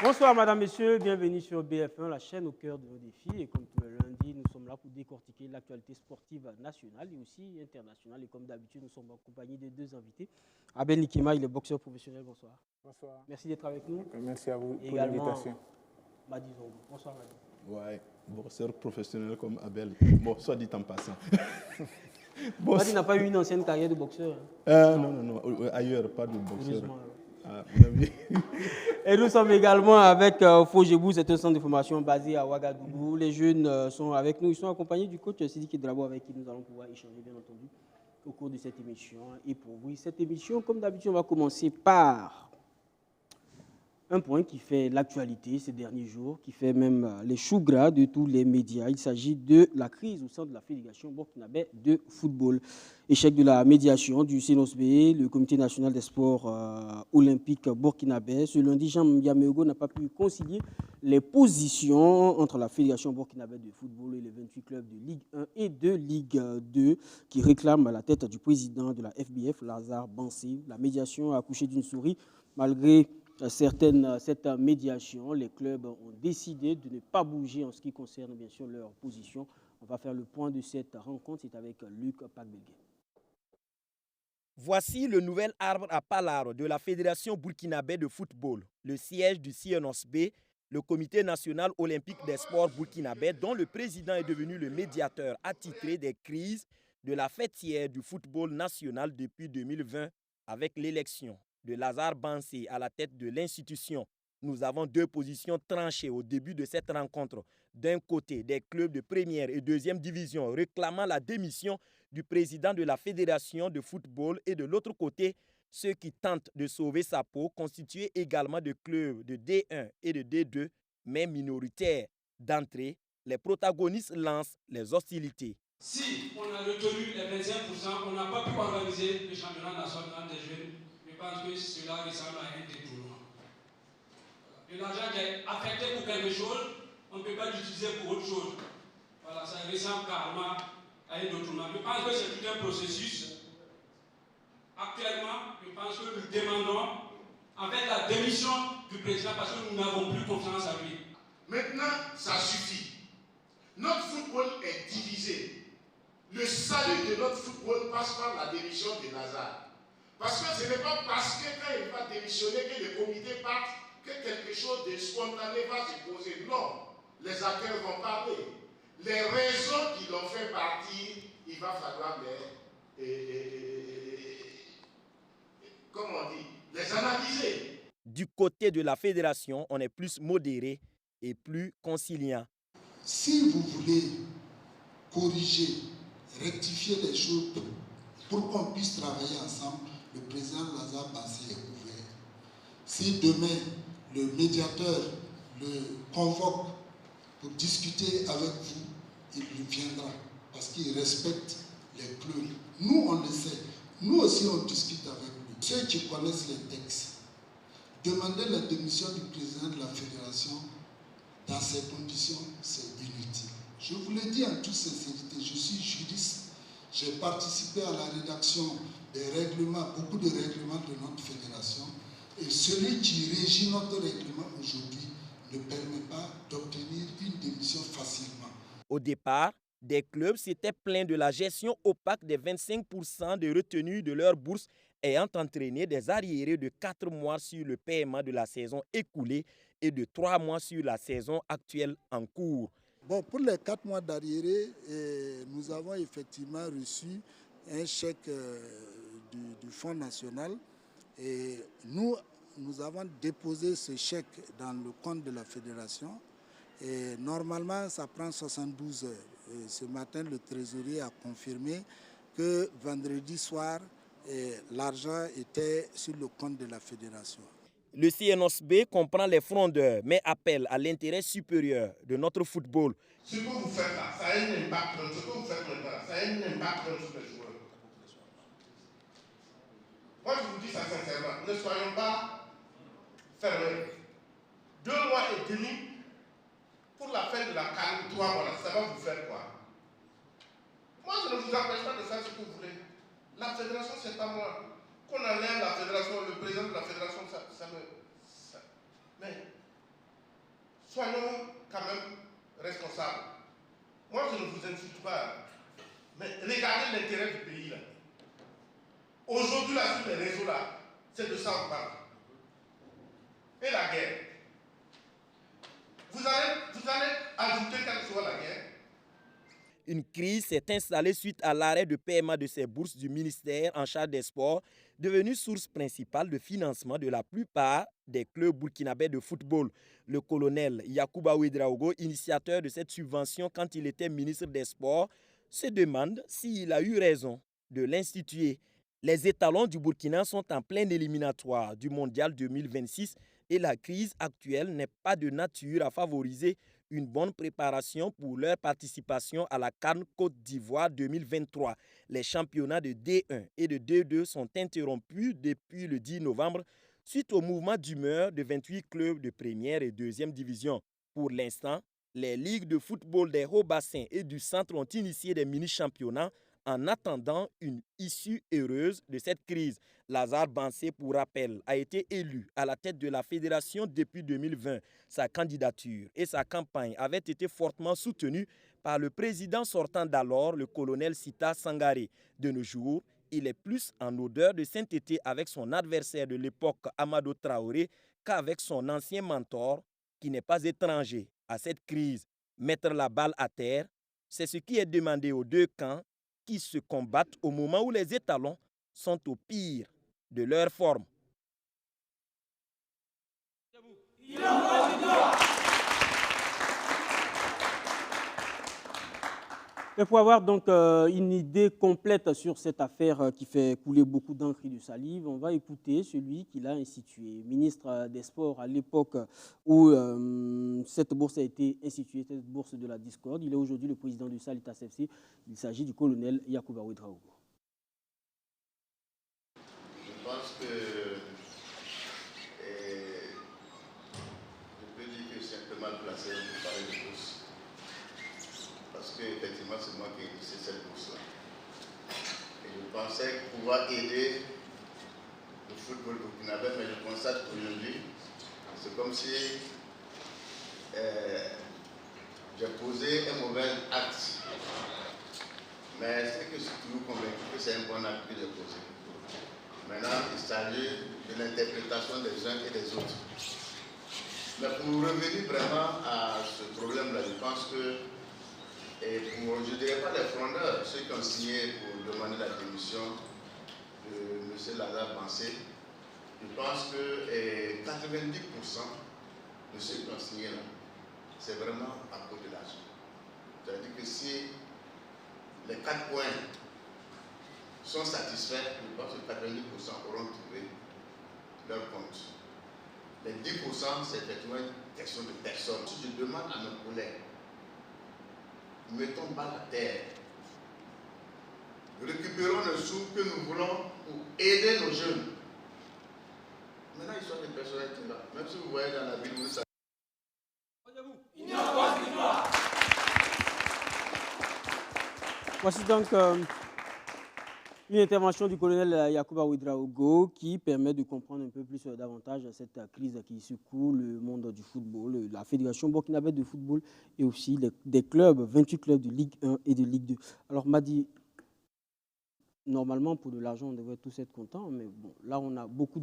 Bonsoir Madame, Messieurs, bienvenue sur BF1, la chaîne au cœur de nos défis. Et comme tous les lundis, nous sommes là pour décortiquer l'actualité sportive nationale et aussi internationale. Et comme d'habitude, nous sommes en compagnie de deux invités. Abel Nikema, il est boxeur professionnel, bonsoir. Bonsoir. Merci d'être avec nous. Merci à vous Et pour l'invitation. Madi Zongo. Bonsoir Madi. Ouais, boxeur professionnel comme Abel. Bon, soit dit en passant. Madi n'a pas eu une ancienne carrière de boxeur. Non, ailleurs, pas de boxeur. Et nous sommes également avec Fogebou, c'est un centre de formation basé à Ouagadougou. Les jeunes sont avec nous, ils sont accompagnés du coach Sidiki Drabo avec qui nous allons pouvoir échanger bien entendu au cours de cette émission. Et pour vous, cette émission, comme d'habitude, on va commencer par un point qui fait l'actualité ces derniers jours, qui fait même les choux gras de tous les médias. Il s'agit de la crise au sein de la Fédération burkinabé de football. Échec de la médiation du CNOSB, le Comité national des sports olympiques burkinabé. Ce lundi, Jean Yameogo n'a pas pu concilier les positions entre la Fédération burkinabé de football et les 28 clubs de Ligue 1 et de Ligue 2 qui réclament à la tête du président de la FBF, Lazare Bansé. La médiation a accouché d'une souris malgré cette médiation. Les clubs ont décidé de ne pas bouger en ce qui concerne bien sûr leur position. On va faire le point de cette rencontre, c'est avec Luc Pakbelgué. Voici le nouvel arbre à palabre de la Fédération burkinabé de football, le siège du CNOSB, le Comité national olympique des sports burkinabé, dont le président est devenu le médiateur attitré des crises de la fêtière du football national depuis 2020 avec l'élection de Lazare Bansé à la tête de l'institution. Nous avons deux positions tranchées au début de cette rencontre. D'un côté, des clubs de première et deuxième division réclamant la démission du président de la Fédération de football et de l'autre côté, ceux qui tentent de sauver sa peau, constitués également de clubs de D1 et de D2, mais minoritaires. D'entrée, les protagonistes lancent les hostilités. Si on a retenu les 25%, on n'a pas pu organiser le championnat national des jeunes. Je pense que cela ressemble à un détournement. Et l'argent qui est affecté pour quelque chose, on ne peut pas l'utiliser pour autre chose. Voilà, ça ressemble carrément à un détournement. Je pense que c'est tout un processus. Actuellement, je pense que nous demandons en fait la démission du président parce que nous n'avons plus confiance en lui. Maintenant, ça suffit. Notre football est divisé. Le salut de notre football passe par la démission de Lazare. Parce que ce n'est pas parce que quand il va démissionner que le comité parte que quelque chose de spontané va se poser. Non, les acteurs vont parler. Les raisons qui l'ont fait partir, il va falloir les analyser. Du côté de la fédération, on est plus modéré et plus conciliant. Si vous voulez corriger, rectifier les choses pour qu'on puisse travailler ensemble, le président Lazare Bansé est ouvert. Si demain, le médiateur le convoque pour discuter avec vous, il viendra parce qu'il respecte les clubs. Nous, on le sait. Nous aussi, on discute avec lui. Ceux qui connaissent les textes, demander la démission du président de la fédération dans ces conditions, c'est inutile. Je vous l'ai dit en toute sincérité, je suis juriste. J'ai participé à la rédaction des règlements, beaucoup de règlements de notre fédération. Et celui qui régit notre règlement aujourd'hui ne permet pas d'obtenir une démission facilement. Au départ, des clubs s'étaient plaints de la gestion opaque des 25% de retenue de leur bourse ayant entraîné des arriérés de 4 mois sur le paiement de la saison écoulée et de 3 mois sur la saison actuelle en cours. Bon, pour les 4 mois d'arriérés, nous avons effectivement reçu un chèque du Fonds national et nous avons déposé ce chèque dans le compte de la fédération et normalement ça prend 72 heures. Et ce matin, le trésorier a confirmé que vendredi soir, l'argent était sur le compte de la fédération. Le CNOSB comprend les frondeurs, mais appelle à l'intérêt supérieur de notre football. Ce que vous faites là, ça a un impact, ce que vous faites maintenant, ça a un impact sur les joueurs. Moi, je vous dis ça sincèrement, ne soyons pas fermés. 2 mois et demi pour la fin de la CAN, 3 mois, ça va vous faire quoi? Moi, je ne vous empêche pas de faire ce que vous voulez. La fédération, c'est pas moi. qu'on enlève la fédération, le président de la fédération, mais soyons quand même responsables. Moi, je ne vous insulte pas, mais regardez l'intérêt du pays là. Aujourd'hui, là, sur les réseaux là, c'est de ça qu'on parle. Et la guerre. Vous allez ajouter quelque chose à la guerre. Une crise s'est installée suite à l'arrêt de paiement de ces bourses du ministère en charge des sports, devenue source principale de financement de la plupart des clubs burkinabés de football. Le colonel Yacouba Ouedraogo, initiateur de cette subvention quand il était ministre des Sports, se demande s'il a eu raison de l'instituer. Les étalons du Burkina sont en pleine éliminatoire du Mondial 2026 et la crise actuelle n'est pas de nature à favoriser une bonne préparation pour leur participation à la CAN Côte d'Ivoire 2023. Les championnats de D1 et de D2 sont interrompus depuis le 10 novembre suite au mouvement d'humeur de 28 clubs de première et deuxième division. Pour l'instant, les ligues de football des hauts bassins et du centre ont initié des mini-championnats en attendant une issue heureuse de cette crise. Lazare Bansé, pour rappel, a été élu à la tête de la fédération depuis 2020. Sa candidature et sa campagne avaient été fortement soutenues par le président sortant d'alors, le colonel Sita Sangaré. De nos jours, il est plus en odeur de sainteté avec son adversaire de l'époque, Amadou Traoré, qu'avec son ancien mentor, qui n'est pas étranger à cette crise. Mettre la balle à terre, c'est ce qui est demandé aux deux camps qui se combattent au moment où les étalons sont au pire de leur forme. Et pour avoir donc une idée complète sur cette affaire qui fait couler beaucoup d'encre et de salive, on va écouter celui qui l'a institué, ministre des Sports à l'époque où cette bourse a été instituée, cette bourse de la discorde. Il est aujourd'hui le président du Salitas FC. Il s'agit du colonel Yacouba Ouedraogo. Je pense que je peux dire que c'est un peu mal placé pour parler de bourse. Parce qu'effectivement, c'est moi qui ai initié cette bourse-là. Et je pensais pouvoir aider le football burkinabé, mais je constate qu'aujourd'hui, c'est comme si j'ai posé un mauvais acte. Mais c'est que je suis toujours convaincu que c'est un bon acte que j'ai posé. Maintenant, il s'agit de l'interprétation des uns et des autres. Mais pour revenir vraiment à ce problème-là, je pense que, et pour, je ne dirais pas les frondeurs, ceux qui ont signé pour demander la démission de M. Lazare Bansé, je pense que 90% de ceux qui ont signé là, c'est vraiment à cause de l'argent. C'est-à-dire que si les 4 points sont satisfaits, je pense que 90% auront trouvé leur compte. Les 10%, c'est effectivement une question de personnes. Si je demande à mes collègues, mettons balle à terre, récupérons le sou que nous voulons pour aider nos jeunes. Maintenant, ils sont des personnalités là. Même si vous voyez dans la ville, vous savez. Voici donc une intervention du colonel Yacouba Ouedraogo qui permet de comprendre un peu plus davantage cette crise qui secoue le monde du football, la Fédération burkinabé de football et aussi des clubs, 28 clubs de Ligue 1 et de Ligue 2. Alors Madi, normalement pour de l'argent on devrait tous être contents, mais bon, là on a beaucoup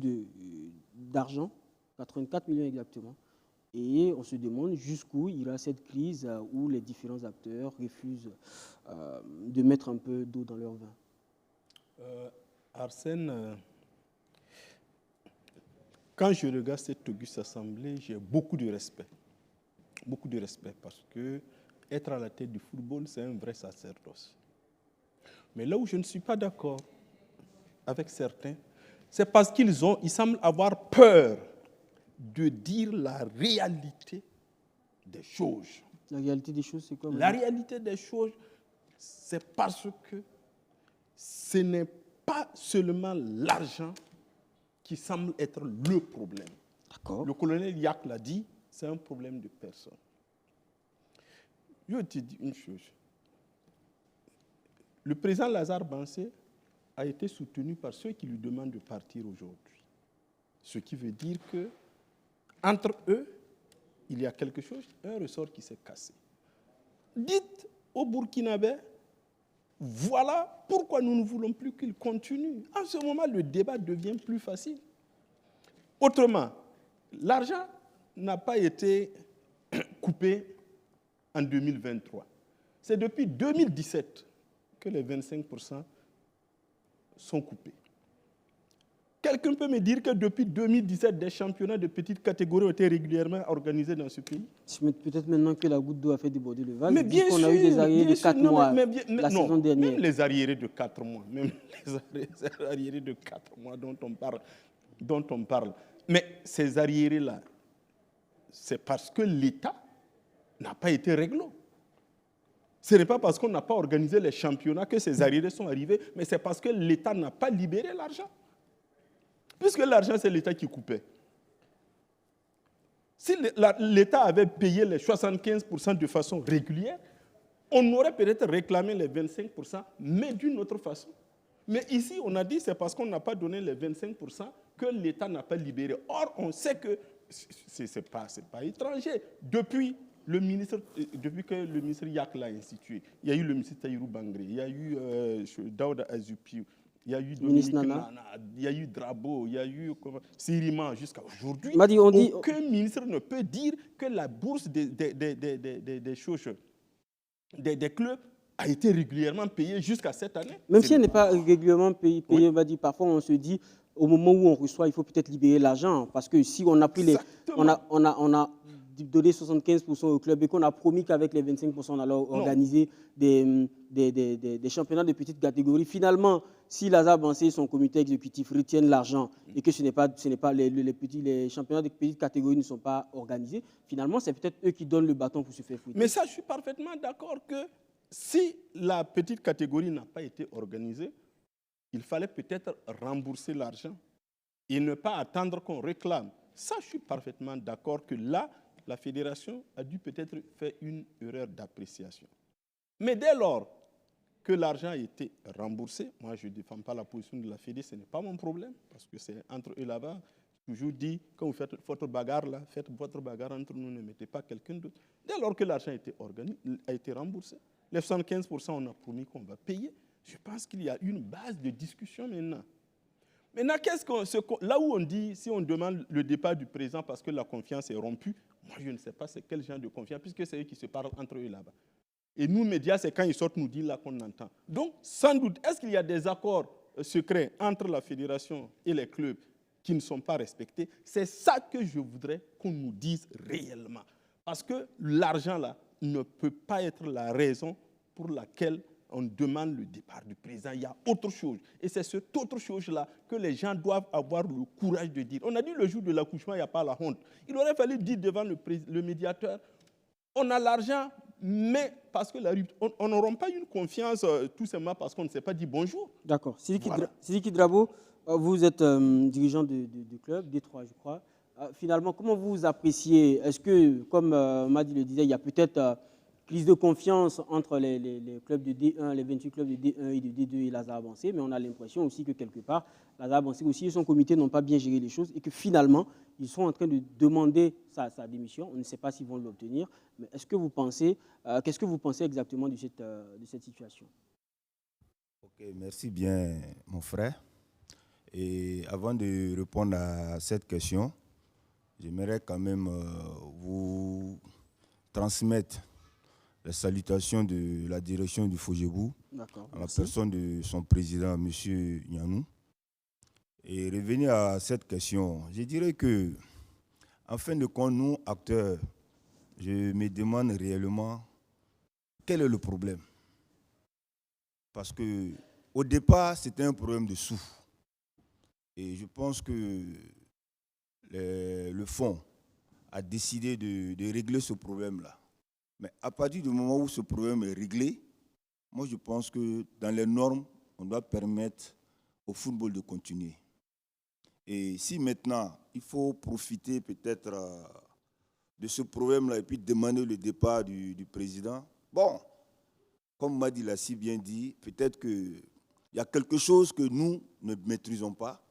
d'argent, 84 millions exactement. Et on se demande jusqu'où ira cette crise où les différents acteurs refusent de mettre un peu d'eau dans leur vin. Arsène, quand je regarde cette auguste assemblée, j'ai beaucoup de respect. Beaucoup de respect parce que être à la tête du football, c'est un vrai sacerdoce. Mais là où je ne suis pas d'accord avec certains, c'est parce qu'ils semblent avoir peur de dire la réalité des choses. La réalité des choses, c'est quoi? La réalité des choses, c'est parce que ce n'est pas seulement l'argent qui semble être le problème. D'accord. Le colonel Yak l'a dit, c'est un problème de personne. Je te dis une chose. Le président Lazare Bansé a été soutenu par ceux qui lui demandent de partir aujourd'hui. Ce qui veut dire que entre eux, il y a quelque chose, un ressort qui s'est cassé. Dites aux Burkinabés, voilà pourquoi nous ne voulons plus qu'il continue. En ce moment, le débat devient plus facile. Autrement, l'argent n'a pas été coupé en 2023. C'est depuis 2017 que les 25% sont coupés. Quelqu'un peut me dire que depuis 2017, des championnats de petites catégories ont été régulièrement organisés dans ce pays? Peut-être maintenant que la goutte d'eau a fait déborder le vase. Mais bien sûr, on a eu des arriérés de 4 mois la non, saison dernière. même les arriérés de 4 mois, même les arriérés de 4 mois dont on parle. Mais ces arriérés-là, c'est parce que l'État n'a pas été réglo. Ce n'est pas parce qu'on n'a pas organisé les championnats que ces arriérés sont arrivés, mais c'est parce que l'État n'a pas libéré l'argent. Puisque l'argent, c'est l'État qui coupait. Si l'État avait payé les 75% de façon régulière, on aurait peut-être réclamé les 25%, mais d'une autre façon. Mais ici, on a dit que c'est parce qu'on n'a pas donné les 25% que l'État n'a pas libéré. Or, on sait que ce n'est pas étranger. Depuis que le ministre Yak l'a institué, il y a eu le ministre Taïrou Bangré, il y a eu Daouda Azupiou, il y a eu Dominique Nana, il y a eu Drabo, il y a eu Sirima jusqu'à aujourd'hui. Aucun ministre ne peut dire que la bourse des clubs a été régulièrement payée jusqu'à cette année. Même si elle n'est pas régulièrement payée, oui. On va dire, parfois on se dit, au moment où on reçoit, il faut peut-être libérer l'argent. Parce que si on a pris on a donné 75% au club et qu'on a promis qu'avec les 25%, on allait organiser des championnats de petites catégories. Finalement, si Lazare Bansé et son comité exécutif retiennent l'argent et que ce n'est pas les championnats de petites catégories ne sont pas organisés, finalement, c'est peut-être eux qui donnent le bâton pour se faire foutre. Mais ça, je suis parfaitement d'accord que si la petite catégorie n'a pas été organisée, il fallait peut-être rembourser l'argent et ne pas attendre qu'on réclame. Ça, je suis parfaitement d'accord que là, la fédération a dû peut-être faire une erreur d'appréciation. Mais dès lors que l'argent a été remboursé, moi je ne défends pas la position de la Fédé, ce n'est pas mon problème, parce que c'est entre eux là-bas. Je toujours dit, quand vous faites votre bagarre là, faites votre bagarre entre nous, ne mettez pas quelqu'un d'autre. Dès lors que l'argent a été remboursé, les 75%, on a promis qu'on va payer. Je pense qu'il y a une base de discussion maintenant. Maintenant, là où on dit, si on demande le départ du président parce que la confiance est rompue, moi je ne sais pas c'est quel genre de confiance, puisque c'est eux qui se parlent entre eux là-bas. Et nous, médias, c'est quand ils sortent nous dire là qu'on entend. Donc, sans doute, est-ce qu'il y a des accords secrets entre la fédération et les clubs qui ne sont pas respectés? C'est ça que je voudrais qu'on nous dise réellement. Parce que l'argent là ne peut pas être la raison pour laquelle on demande le départ du président. Il y a autre chose. Et c'est cette autre chose-là que les gens doivent avoir le courage de dire. On a dit le jour de l'accouchement, il n'y a pas la honte. Il aurait fallu dire devant le médiateur, on a l'argent, mais parce que on n'aura pas une confiance tout simplement parce qu'on ne s'est pas dit bonjour. D'accord. Sidiki Drabo, vous êtes dirigeant du club, D3 je crois. Finalement, comment vous appréciez? Est-ce que, comme Madi le disait, il y a peut-être prise de confiance entre les clubs de D1, les 28 clubs de D1 et de D2 et Lazare Bansé, mais on a l'impression aussi que quelque part, Lazare Bansé aussi et son comité n'ont pas bien géré les choses et que finalement, ils sont en train de demander sa démission. On ne sait pas s'ils vont l'obtenir, mais qu'est-ce que vous pensez exactement de cette situation? Ok, merci bien, mon frère. Et avant de répondre à cette question, j'aimerais quand même vous transmettre les salutations de la direction du FOGEBOU, à la personne de son président, M. Nianou. Et revenir à cette question, je dirais que, en fin de compte, nous, acteurs, je me demande réellement quel est le problème. Parce qu'au départ, c'était un problème de sous. Et je pense que le fonds a décidé de régler ce problème-là. Mais à partir du moment où ce problème est réglé, moi je pense que dans les normes, on doit permettre au football de continuer. Et si maintenant, il faut profiter peut-être de ce problème-là et puis demander le départ du président, bon, comme Madi l'a si bien dit, peut-être que Il y a quelque chose que nous ne maîtrisons pas,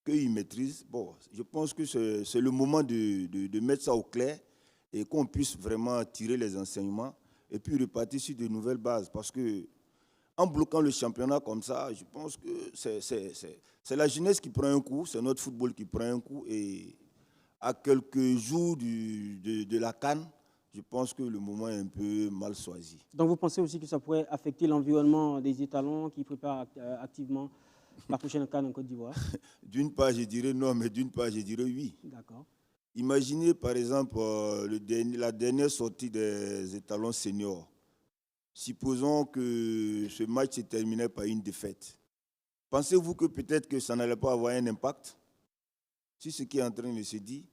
qu'ils maîtrisent. Bon, je pense que c'est le moment de mettre ça au clair et qu'on puisse vraiment tirer les enseignements et puis repartir sur de nouvelles bases. Parce que en bloquant le championnat comme ça, je pense que c'est la jeunesse qui prend un coup, c'est notre football qui prend un coup. Et à quelques jours de la CAN, je pense que le moment est un peu mal choisi. Donc vous pensez aussi que ça pourrait affecter l'environnement des étalons qui préparent activement la prochaine CAN en Côte d'Ivoire? D'une part, je dirais non, mais d'une part, je dirais oui. D'accord. Imaginez par exemple la dernière sortie des étalons seniors. Supposons que ce match se terminait par une défaite. Pensez-vous que peut-être que ça n'allait pas avoir un impact sur ce qui est en train de se dire?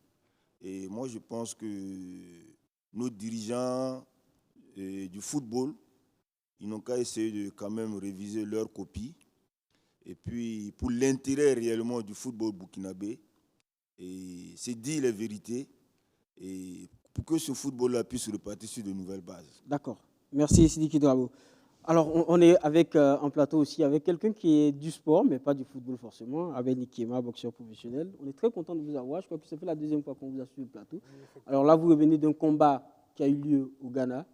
Et moi, je pense que nos dirigeants du football, ils n'ont qu'à essayer de quand même réviser leur copie. Et puis, pour l'intérêt réellement du football burkinabé, et c'est dire les vérités, et pour que ce football-là puisse repartir sur de nouvelles bases. D'accord. Merci Sidiki Drabo. Alors, on est avec en plateau aussi avec quelqu'un qui est du sport, mais pas du football forcément, avec Nikema, boxeur professionnel. On est très content de vous avoir. Je crois que ça fait la deuxième fois qu'on vous a sur le plateau. Alors là, vous revenez d'un combat qui a eu lieu au Ghana,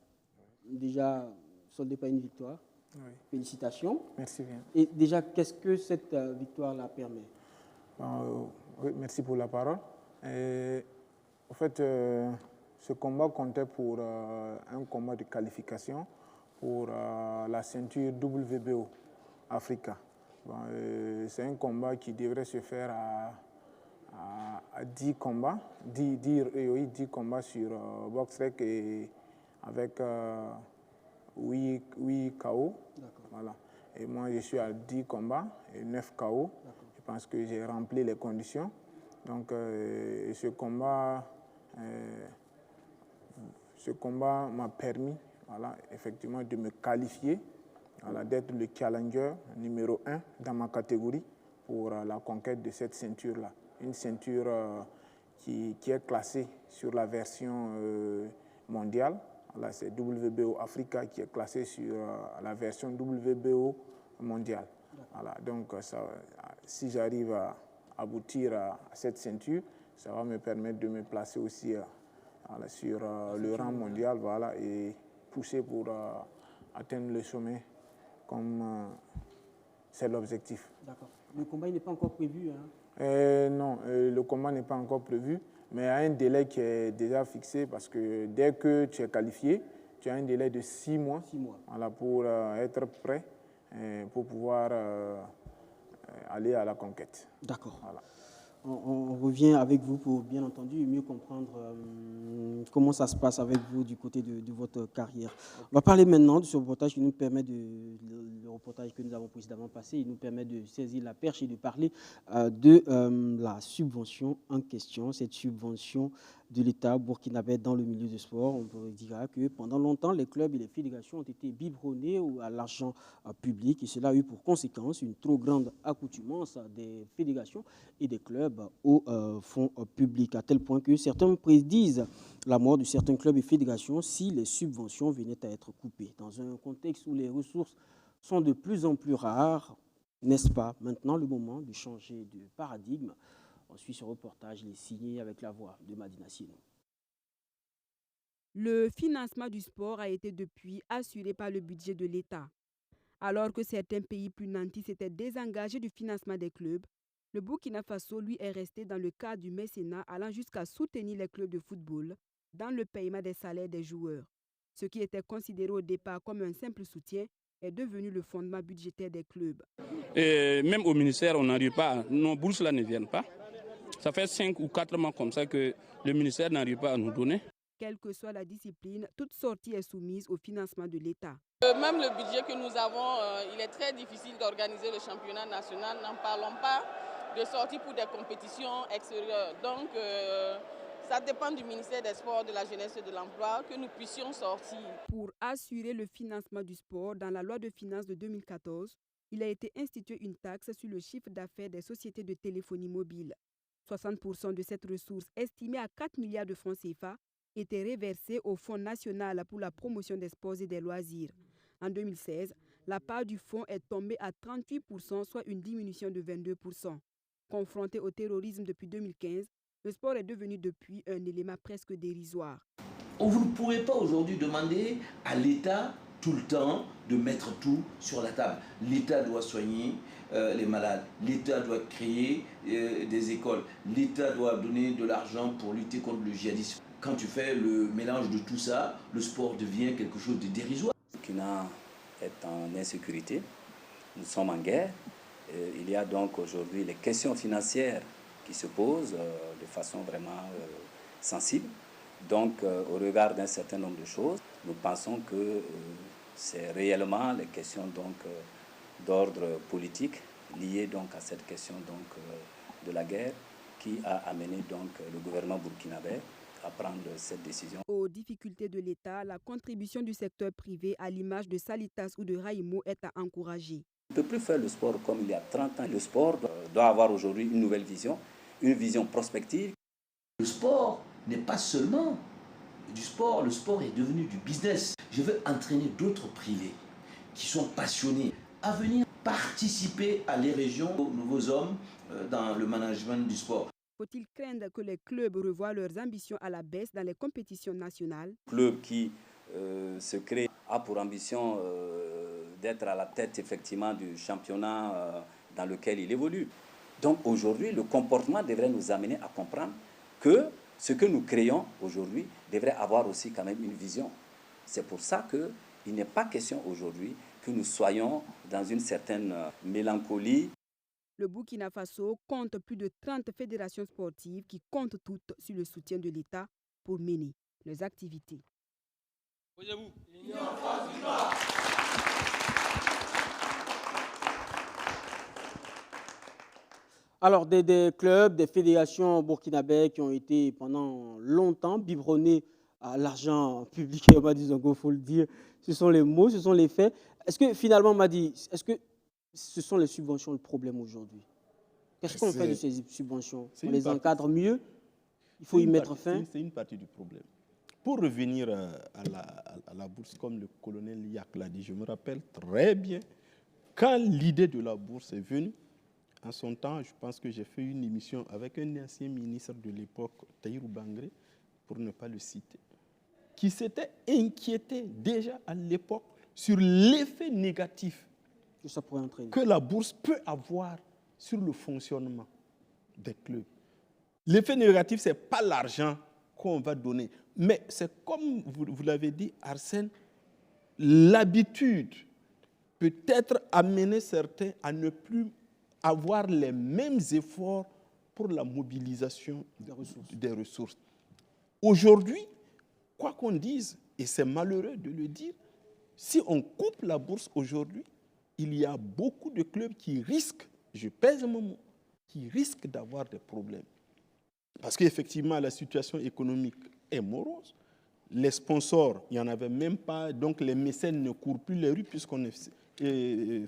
déjà soldé par une victoire. Oui. Félicitations. Merci bien. Et déjà, qu'est-ce que cette victoire-là permet? Oui, merci pour la parole. En fait, ce combat comptait pour un combat de qualification pour la ceinture WBO Africa. C'est un combat qui devrait se faire à 10 combats, 10 combats sur BoxRec et avec 8 KO. Voilà. Et moi, je suis à 10 combats et 9 KO. Je pense que j'ai rempli les conditions. Donc, ce combat m'a permis, voilà, effectivement, de me qualifier, voilà, d'être le challenger numéro 1 dans ma catégorie pour la conquête de cette ceinture-là. Une ceinture qui est classée sur la version mondiale. Voilà, c'est WBO Africa qui est classée sur la version WBO mondiale. Voilà, donc, si j'arrive à aboutir à cette ceinture, ça va me permettre de me placer aussi sur le rang mondial, voilà, et pousser pour atteindre le sommet comme c'est l'objectif. D'accord. Le combat n'est pas encore prévu, hein? Non, le combat n'est pas encore prévu, mais il y a un délai qui est déjà fixé parce que dès que tu es qualifié, tu as un délai de 6 mois, voilà, pour être prêt pour pouvoir aller à la conquête. D'accord. Voilà. On revient avec vous pour, bien entendu, mieux comprendre comment ça se passe avec vous du côté de votre carrière. On va parler maintenant de ce reportage qui nous permet le reportage que nous avons précédemment passé, il nous permet de saisir la perche et de parler de la subvention en question, cette subvention de l'État burkinabé dans le milieu du sport. On peut dire que pendant longtemps, les clubs et les fédérations ont été biberonnés à l'argent public et cela a eu pour conséquence une trop grande accoutumance des fédérations et des clubs aux fonds publics, à tel point que certains prédisent la mort de certains clubs et fédérations si les subventions venaient à être coupées. Dans un contexte où les ressources sont de plus en plus rares, n'est-ce pas maintenant le moment de changer de paradigme? On suit ce reportage, il est signé avec la voix de Madina Sino. Le financement du sport a été depuis assuré par le budget de l'État. Alors que certains pays plus nantis s'étaient désengagés du financement des clubs, le Burkina Faso, lui, est resté dans le cadre du mécénat allant jusqu'à soutenir les clubs de football dans le paiement des salaires des joueurs. Ce qui était considéré au départ comme un simple soutien est devenu le fondement budgétaire des clubs. Et même au ministère, on n'arrive pas, nos bourses là ne viennent pas. Ça fait 5 ou 4 mois comme ça que le ministère n'arrive pas à nous donner. Quelle que soit la discipline, toute sortie est soumise au financement de l'État. Même le budget que nous avons, il est très difficile d'organiser le championnat national. N'en parlons pas de sortie pour des compétitions extérieures. Donc, ça dépend du ministère des Sports, de la Jeunesse et de l'Emploi que nous puissions sortir. Pour assurer le financement du sport, dans la loi de finances de 2014, il a été institué une taxe sur le chiffre d'affaires des sociétés de téléphonie mobile. 60% de cette ressource, estimée à 4 milliards de francs CFA, était reversée au Fonds national pour la promotion des sports et des loisirs. En 2016, La part du fonds est tombée à 38%, soit une diminution de 22%. Confronté au terrorisme depuis 2015, le sport est devenu depuis un élément presque dérisoire. Vous ne pouvez pas aujourd'hui demander à l'État tout le temps de mettre tout sur la table. L'État doit soigner les malades, l'État doit créer des écoles, l'État doit donner de l'argent pour lutter contre le djihadisme. Quand tu fais le mélange de tout ça, le sport devient quelque chose de dérisoire. Le Burkina est en insécurité, nous sommes en guerre. Il y a donc aujourd'hui les questions financières qui se posent de façon vraiment sensible. Donc, au regard d'un certain nombre de choses, nous pensons que c'est réellement les questions d'ordre politique liées donc à cette question de la guerre qui a amené donc le gouvernement burkinabé à prendre cette décision. Aux difficultés de l'État, la contribution du secteur privé à l'image de Salitas ou de Raimo est à encourager. On ne peut plus faire le sport comme il y a 30 ans. Le sport doit avoir aujourd'hui une nouvelle vision, une vision prospective. Le sport n'est pas seulement du sport, le sport est devenu du business. Je veux entraîner d'autres privés qui sont passionnés à venir participer à l'érégion aux nouveaux hommes dans le management du sport. Faut-il craindre que les clubs revoient leurs ambitions à la baisse dans les compétitions nationales? Le club qui se crée a pour ambition d'être à la tête effectivement du championnat dans lequel il évolue. Donc aujourd'hui, le comportement devrait nous amener à comprendre que ce que nous créons aujourd'hui devrait avoir aussi quand même une vision. C'est pour ça qu'il n'est pas question aujourd'hui que nous soyons dans une certaine mélancolie. Le Burkina Faso compte plus de 30 fédérations sportives qui comptent toutes sur le soutien de l'État pour mener leurs activités. Alors, des clubs, des fédérations burkinabè qui ont été pendant longtemps biberonnés à l'argent public, Madi Zongo, il faut le dire. Ce sont les mots, ce sont les faits. Est-ce que finalement, Madi, est-ce que ce sont les subventions le problème aujourd'hui? Qu'est-ce qu'on fait de ces subventions? On les encadre mieux? Il faut y mettre fin? C'est une partie du problème. Pour revenir à la bourse, comme le colonel Yak l'a dit, je me rappelle très bien, quand l'idée de la bourse est venue, en son temps, je pense que j'ai fait une émission avec un ancien ministre de l'époque, Tahirou Bangré, pour ne pas le citer, qui s'était inquiété déjà à l'époque sur l'effet négatif que la bourse peut avoir sur le fonctionnement des clubs. L'effet négatif, ce n'est pas l'argent qu'on va donner, mais c'est comme vous l'avez dit, Arsène, l'habitude peut-être amener certains à ne plus avoir les mêmes efforts pour la mobilisation des ressources. Aujourd'hui, quoi qu'on dise, et c'est malheureux de le dire, si on coupe la bourse aujourd'hui, il y a beaucoup de clubs qui risquent, je pèse mon mot, qui risquent d'avoir des problèmes. Parce qu'effectivement, la situation économique est morose. Les sponsors, il n'y en avait même pas, donc les mécènes ne courent plus les rues puisqu'on est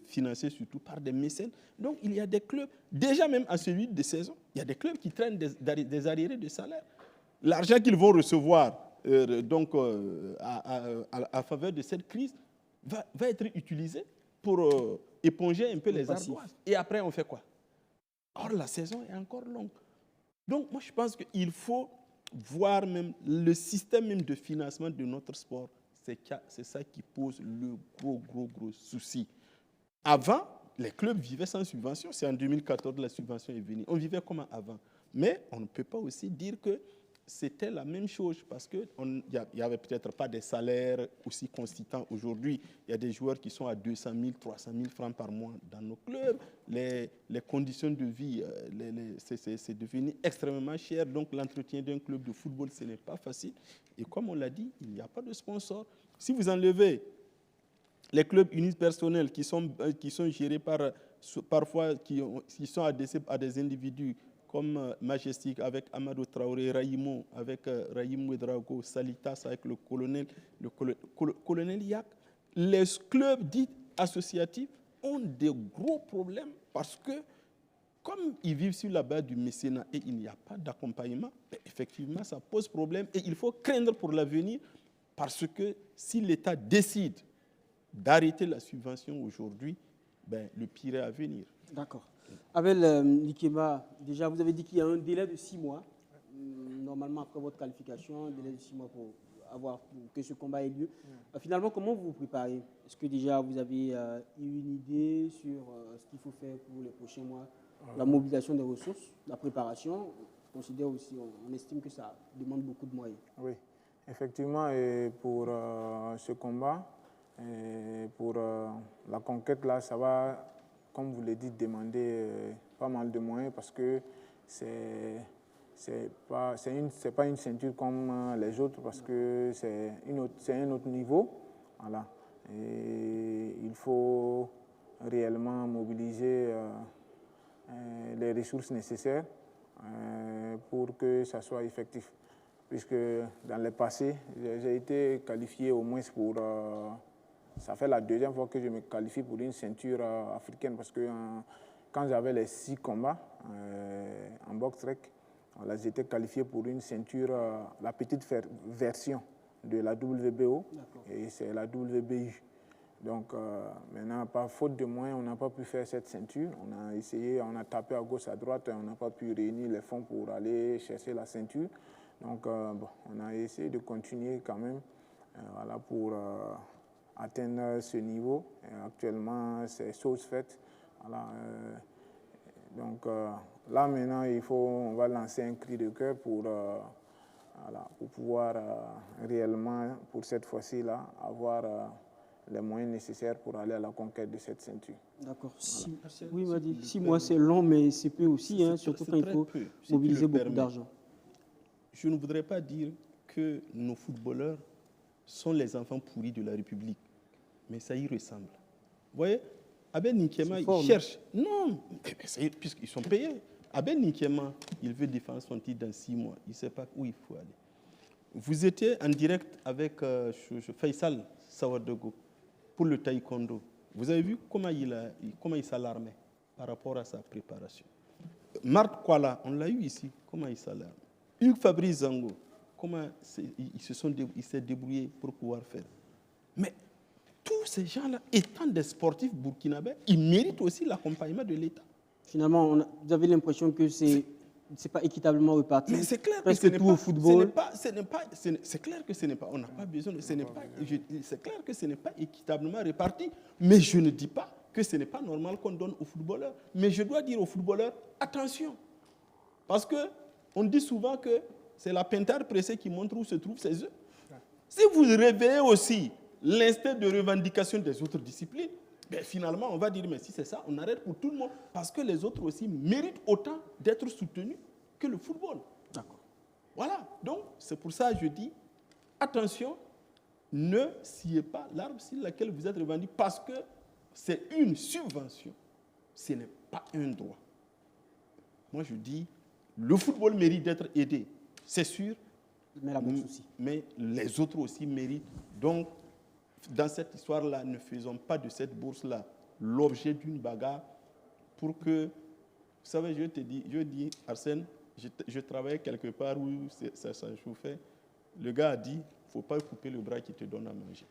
financé surtout par des mécènes. Donc il y a des clubs, déjà même en celui de saison, il y a des clubs qui traînent des arriérés de salaire. L'argent qu'ils vont recevoir à faveur de cette crise va être utilisé pour éponger un peu les ardoises. Et après, on fait quoi? Or, la saison est encore longue. Donc, moi, je pense qu'il faut voir même le système même de financement de notre sport. C'est ça qui pose le gros souci. Avant, les clubs vivaient sans subvention. C'est en 2014 que la subvention est venue. On vivait comme avant. Mais on ne peut pas aussi dire que c'était la même chose parce qu'il n'y avait peut-être pas des salaires aussi constants aujourd'hui. Il y a des joueurs qui sont à 200 000, 300 000 francs par mois dans nos clubs. Les conditions de vie, c'est devenu extrêmement cher. Donc l'entretien d'un club de football, ce n'est pas facile. Et comme on l'a dit, il n'y a pas de sponsor. Si vous enlevez les clubs unipersonnels qui sont gérés parfois qui sont à des individus comme Majestic avec Amadou Traoré, Raïmo avec Raïm Ouedraogo, Salitas avec le colonel Yak, les clubs dits associatifs ont des gros problèmes parce que comme ils vivent sur la base du mécénat et il n'y a pas d'accompagnement, effectivement, ça pose problème et il faut craindre pour l'avenir parce que si l'État décide d'arrêter la subvention aujourd'hui, ben, le pire est à venir. D'accord. Abel Likeba, déjà, vous avez dit qu'il y a un délai de 6 mois, normalement après votre qualification, un délai de 6 mois pour que ce combat ait lieu. Finalement, comment vous vous préparez? Est-ce que déjà vous avez eu une idée sur ce qu'il faut faire pour les prochains mois? La mobilisation des ressources, la préparation, on considère aussi, on estime que ça demande beaucoup de moyens. Oui, effectivement, et pour ce combat, et pour la conquête, là, ça va, comme vous l'avez dit, demander pas mal de moyens parce que c'est pas une ceinture comme les autres parce que c'est un autre niveau. Voilà. Et il faut réellement mobiliser les ressources nécessaires pour que ça soit effectif. Puisque dans le passé, j'ai été qualifié au moins pour... ça fait la deuxième fois que je me qualifie pour une ceinture africaine parce que quand j'avais les 6 combats en boxe-rec, j'étais qualifié pour une ceinture, la petite version de la WBO et c'est la WBU. Donc maintenant, par faute de moyens, on n'a pas pu faire cette ceinture. On a essayé, on a tapé à gauche, à droite, et on n'a pas pu réunir les fonds pour aller chercher la ceinture. Donc bon, on a essayé de continuer quand même voilà, pour atteindre ce niveau. Et actuellement, c'est chose faite. Voilà, donc là maintenant, on va lancer un cri de cœur pour pouvoir réellement, pour cette fois-ci-là, avoir les moyens nécessaires pour aller à la conquête de cette ceinture. D'accord. Oui, il m'a dit 6 mois, c'est long, mais c'est peu aussi, surtout quand il faut mobiliser beaucoup d'argent. Je ne voudrais pas dire que nos footballeurs sont les enfants pourris de la République, mais ça y ressemble. Vous voyez, Abel Ninkema, il cherche... Non, puisqu'ils sont payés. Abel Ninkema, il veut défendre son titre dans 6 mois. Il ne sait pas où il faut aller. Vous étiez en direct avec Faisal Sawadogo pour le taekwondo. Vous avez vu comment il s'alarmait par rapport à sa préparation. Marc Kuala, on l'a eu ici, comment il s'alarme. Hugues Fabrice Zango, comment il s'est débrouillé pour pouvoir faire. Mais tous ces gens-là, étant des sportifs burkinabés, ils méritent aussi l'accompagnement de l'État. Finalement, vous avez l'impression que c'est pas équitablement reparti. Mais c'est clair que ce n'est pas, football. C'est clair que ce n'est pas. On n'a pas besoin de. C'est clair que ce n'est pas équitablement réparti. Mais je ne dis pas que ce n'est pas normal qu'on donne aux footballeurs. Mais je dois dire aux footballeurs attention, parce que on dit souvent que c'est la pintade pressée qui montre où se trouvent ses œufs. Si vous réveillez aussi l'instinct de revendication des autres disciplines, ben finalement, on va dire, mais si c'est ça, on arrête pour tout le monde. Parce que les autres aussi méritent autant d'être soutenus que le football. D'accord. Voilà. Donc, c'est pour ça que je dis, attention, ne sciez pas l'arbre sur laquelle vous êtes revendiqué, parce que c'est une subvention. Ce n'est pas un droit. Moi, je dis, le football mérite d'être aidé, c'est sûr. Mais la boxe aussi. Mais les autres aussi méritent. Donc, dans cette histoire-là, ne faisons pas de cette bourse-là l'objet d'une bagarre pour que... Vous savez, je dis, Arsène, je travaillais quelque part où ça chauffait. Le gars a dit, il ne faut pas couper le bras qui te donne à manger.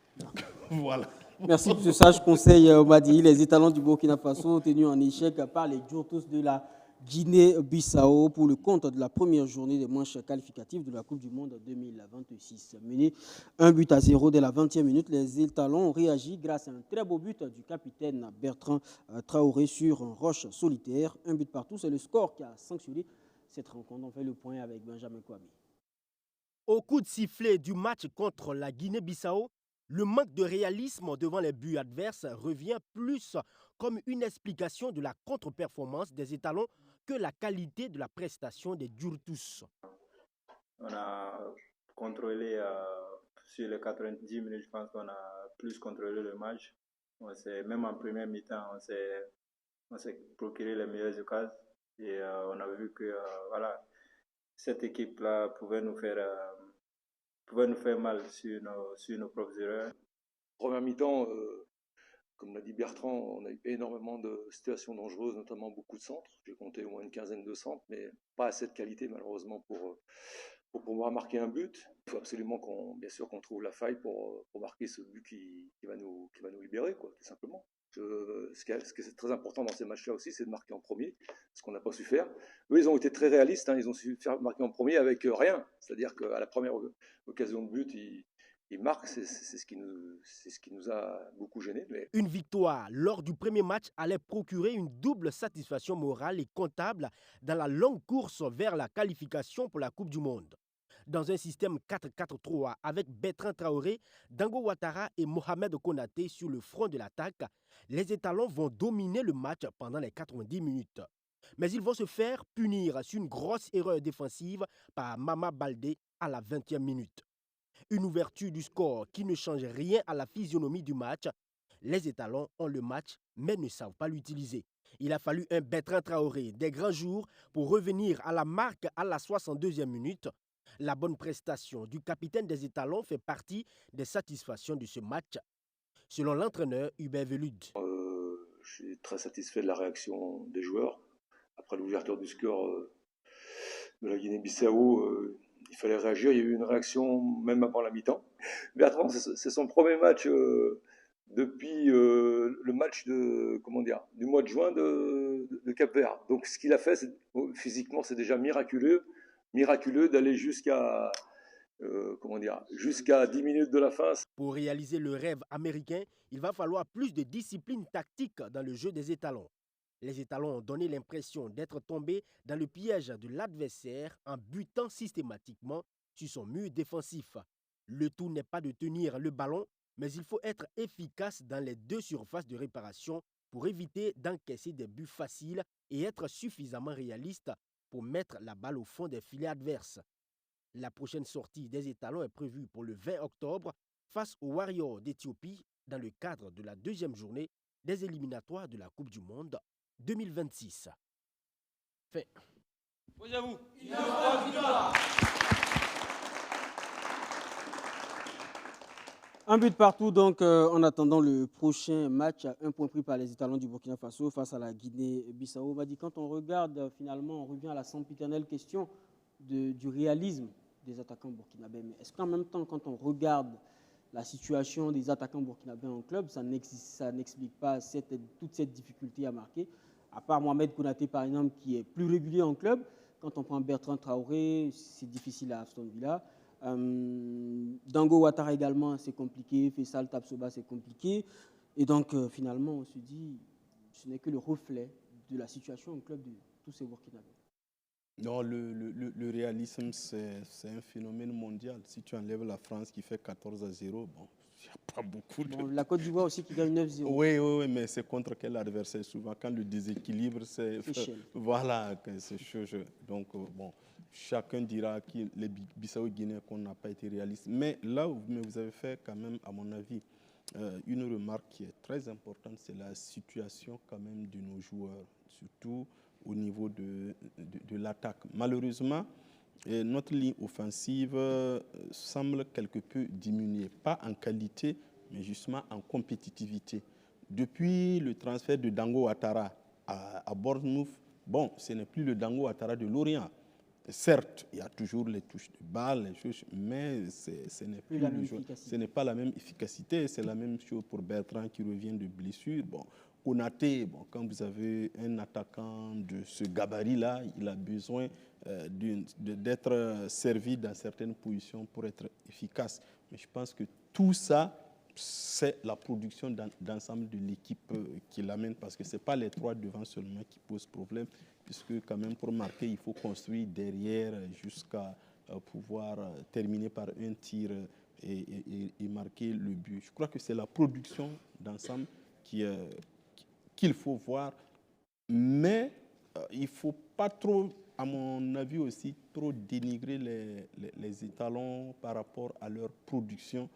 Voilà. Merci pour ce sage conseil, Madi. Les étalons du Burkina Faso tenus en échec par les Djurtous de la Guinée-Bissau pour le compte de la première journée des manches qualificatives de la Coupe du Monde 2026. Mené 1-0 dès la 20e minute, les étalons ont réagi grâce à un très beau but du capitaine Bertrand Traoré sur un roche solitaire. 1 but partout, c'est le score qui a sanctionné cette rencontre. On fait le point avec Benjamin Kwame. Au coup de sifflet du match contre la Guinée-Bissau, le manque de réalisme devant les buts adverses revient plus comme une explication de la contre-performance des étalons que la qualité de la prestation des Djurtous. On a contrôlé sur les 90 minutes, je pense qu'on a plus contrôlé le match. Même en première mi-temps, on s'est procuré les meilleures occasions et on a vu que voilà, cette équipe-là pouvait nous faire mal sur nos propres erreurs. Première mi-temps, comme l'a dit Bertrand, on a eu énormément de situations dangereuses, notamment beaucoup de centres. J'ai compté au moins une quinzaine de centres, mais pas assez de qualité malheureusement pour pouvoir marquer un but. Il faut absolument bien sûr qu'on trouve la faille pour marquer ce but qui va nous libérer, quoi, tout simplement. Ce qui est très important dans ces matchs-là aussi, c'est de marquer en premier, ce qu'on n'a pas su faire. Eux, ils ont été très réalistes, hein, ils ont su faire marquer en premier avec rien. C'est-à-dire qu'à la première occasion de but, ils marquent, c'est ce qui nous a beaucoup gênés. Mais... Une victoire lors du premier match allait procurer une double satisfaction morale et comptable dans la longue course vers la qualification pour la Coupe du Monde. Dans un système 4-4-3 avec Bertrand Traoré, Dango Ouattara et Mohamed Konaté sur le front de l'attaque, les étalons vont dominer le match pendant les 90 minutes. Mais ils vont se faire punir sur une grosse erreur défensive par Mama Baldé à la 20e minute. Une ouverture du score qui ne change rien à la physionomie du match. Les étalons ont le match mais ne savent pas l'utiliser. Il a fallu un Bertrand Traoré des grands jours pour revenir à la marque à la 62e minute. La bonne prestation du capitaine des étalons fait partie des satisfactions de ce match. Selon l'entraîneur Hubert Velud. Je suis très satisfait de la réaction des joueurs. Après l'ouverture du score de la Guinée-Bissau, il fallait réagir. Il y a eu une réaction même avant la mi-temps. Bertrand, c'est son premier match depuis le match du mois de juin de Cap-Vert. Donc ce qu'il a fait, physiquement, c'est déjà miraculeux d'aller jusqu'à 10 minutes de la fin. Pour réaliser le rêve américain, il va falloir plus de discipline tactique dans le jeu des étalons. Les étalons ont donné l'impression d'être tombés dans le piège de l'adversaire en butant systématiquement sur son mur défensif. Le tout n'est pas de tenir le ballon, mais il faut être efficace dans les deux surfaces de réparation pour éviter d'encaisser des buts faciles et être suffisamment réaliste pour mettre la balle au fond des filets adverses. La prochaine sortie des étalons est prévue pour le 20 octobre face aux Warriors d'Éthiopie dans le cadre de la deuxième journée des éliminatoires de la Coupe du Monde 2026. Fait. Posez-vous. Un but partout, donc en attendant le prochain match, un point pris par les étalons du Burkina Faso face à la Guinée-Bissau. On va dire, quand on regarde, finalement, on revient à la sempiternelle question du réalisme des attaquants burkinabés. Mais est-ce qu'en même temps, quand on regarde la situation des attaquants burkinabés en club, ça n'explique pas toute cette difficulté à marquer? À part Mohamed Konaté, par exemple, qui est plus régulier en club, quand on prend Bertrand Traoré, c'est difficile à Aston Villa. Dango Ouattara également, c'est compliqué. Faisal Tabsoba, c'est compliqué. Et donc, finalement, on se dit, ce n'est que le reflet de la situation en club de tous ces Burkinabés. Non, le réalisme, c'est un phénomène mondial. Si tu enlèves la France qui fait 14-0, bon, il n'y a pas beaucoup de... Bon, la Côte d'Ivoire aussi qui gagne 9-0. Oui, mais c'est contre quel adversaire? Souvent, quand le déséquilibre, c'est... Voilà, c'est chaud. Donc, bon, chacun dira que les Bissau-Guinéens qu'on n'a pas été réalistes. Mais là, vous avez fait quand même, à mon avis, une remarque qui est très importante, c'est la situation quand même de nos joueurs, surtout au niveau de l'attaque. Malheureusement, notre ligne offensive semble quelque peu diminuer, pas en qualité, mais justement en compétitivité. Depuis le transfert de Dango Ouattara à Bournemouth, bon, ce n'est plus le Dango Ouattara de Lorient. Certes, il y a toujours les touches de balle, les choses, mais ce n'est plus le jeu. Ce n'est pas la même efficacité. C'est la même chose pour Bertrand qui revient de blessure. Bon, Konaté, bon, quand vous avez un attaquant de ce gabarit-là, il a besoin d'être servi dans certaines positions pour être efficace. Mais je pense que tout ça, c'est la production d'ensemble de l'équipe qui l'amène, parce que ce n'est pas les trois devant seulement qui posent problème, puisque quand même pour marquer, il faut construire derrière jusqu'à pouvoir terminer par un tir et marquer le but. Je crois que c'est la production d'ensemble qu'il faut voir, mais il ne faut pas trop, à mon avis aussi, trop dénigrer les étalons par rapport à leur production,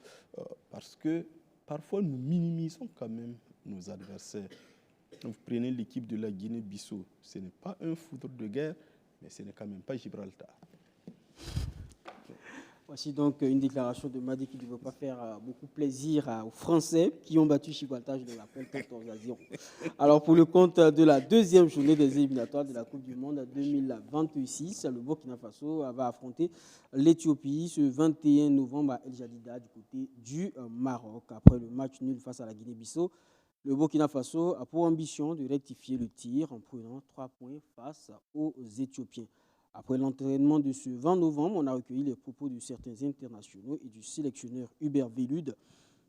parce que parfois nous minimisons quand même nos adversaires. Vous prenez l'équipe de la Guinée-Bissau, ce n'est pas un foudre de guerre, mais ce n'est quand même pas Gibraltar. Voici donc une déclaration de Madi qui ne veut pas faire beaucoup plaisir aux Français qui ont battu Gibraltar, je le rappelle, 14-0. Alors pour le compte de la deuxième journée des éliminatoires de la Coupe du Monde 2026, le Burkina Faso va affronter l'Éthiopie ce 21 novembre à El Jadida du côté du Maroc. Après le match nul face à la Guinée-Bissau, le Burkina Faso a pour ambition de rectifier le tir en prenant 3 points face aux Éthiopiens. Après l'entraînement de ce 20 novembre, on a recueilli les propos de certains internationaux et du sélectionneur Hubert Velud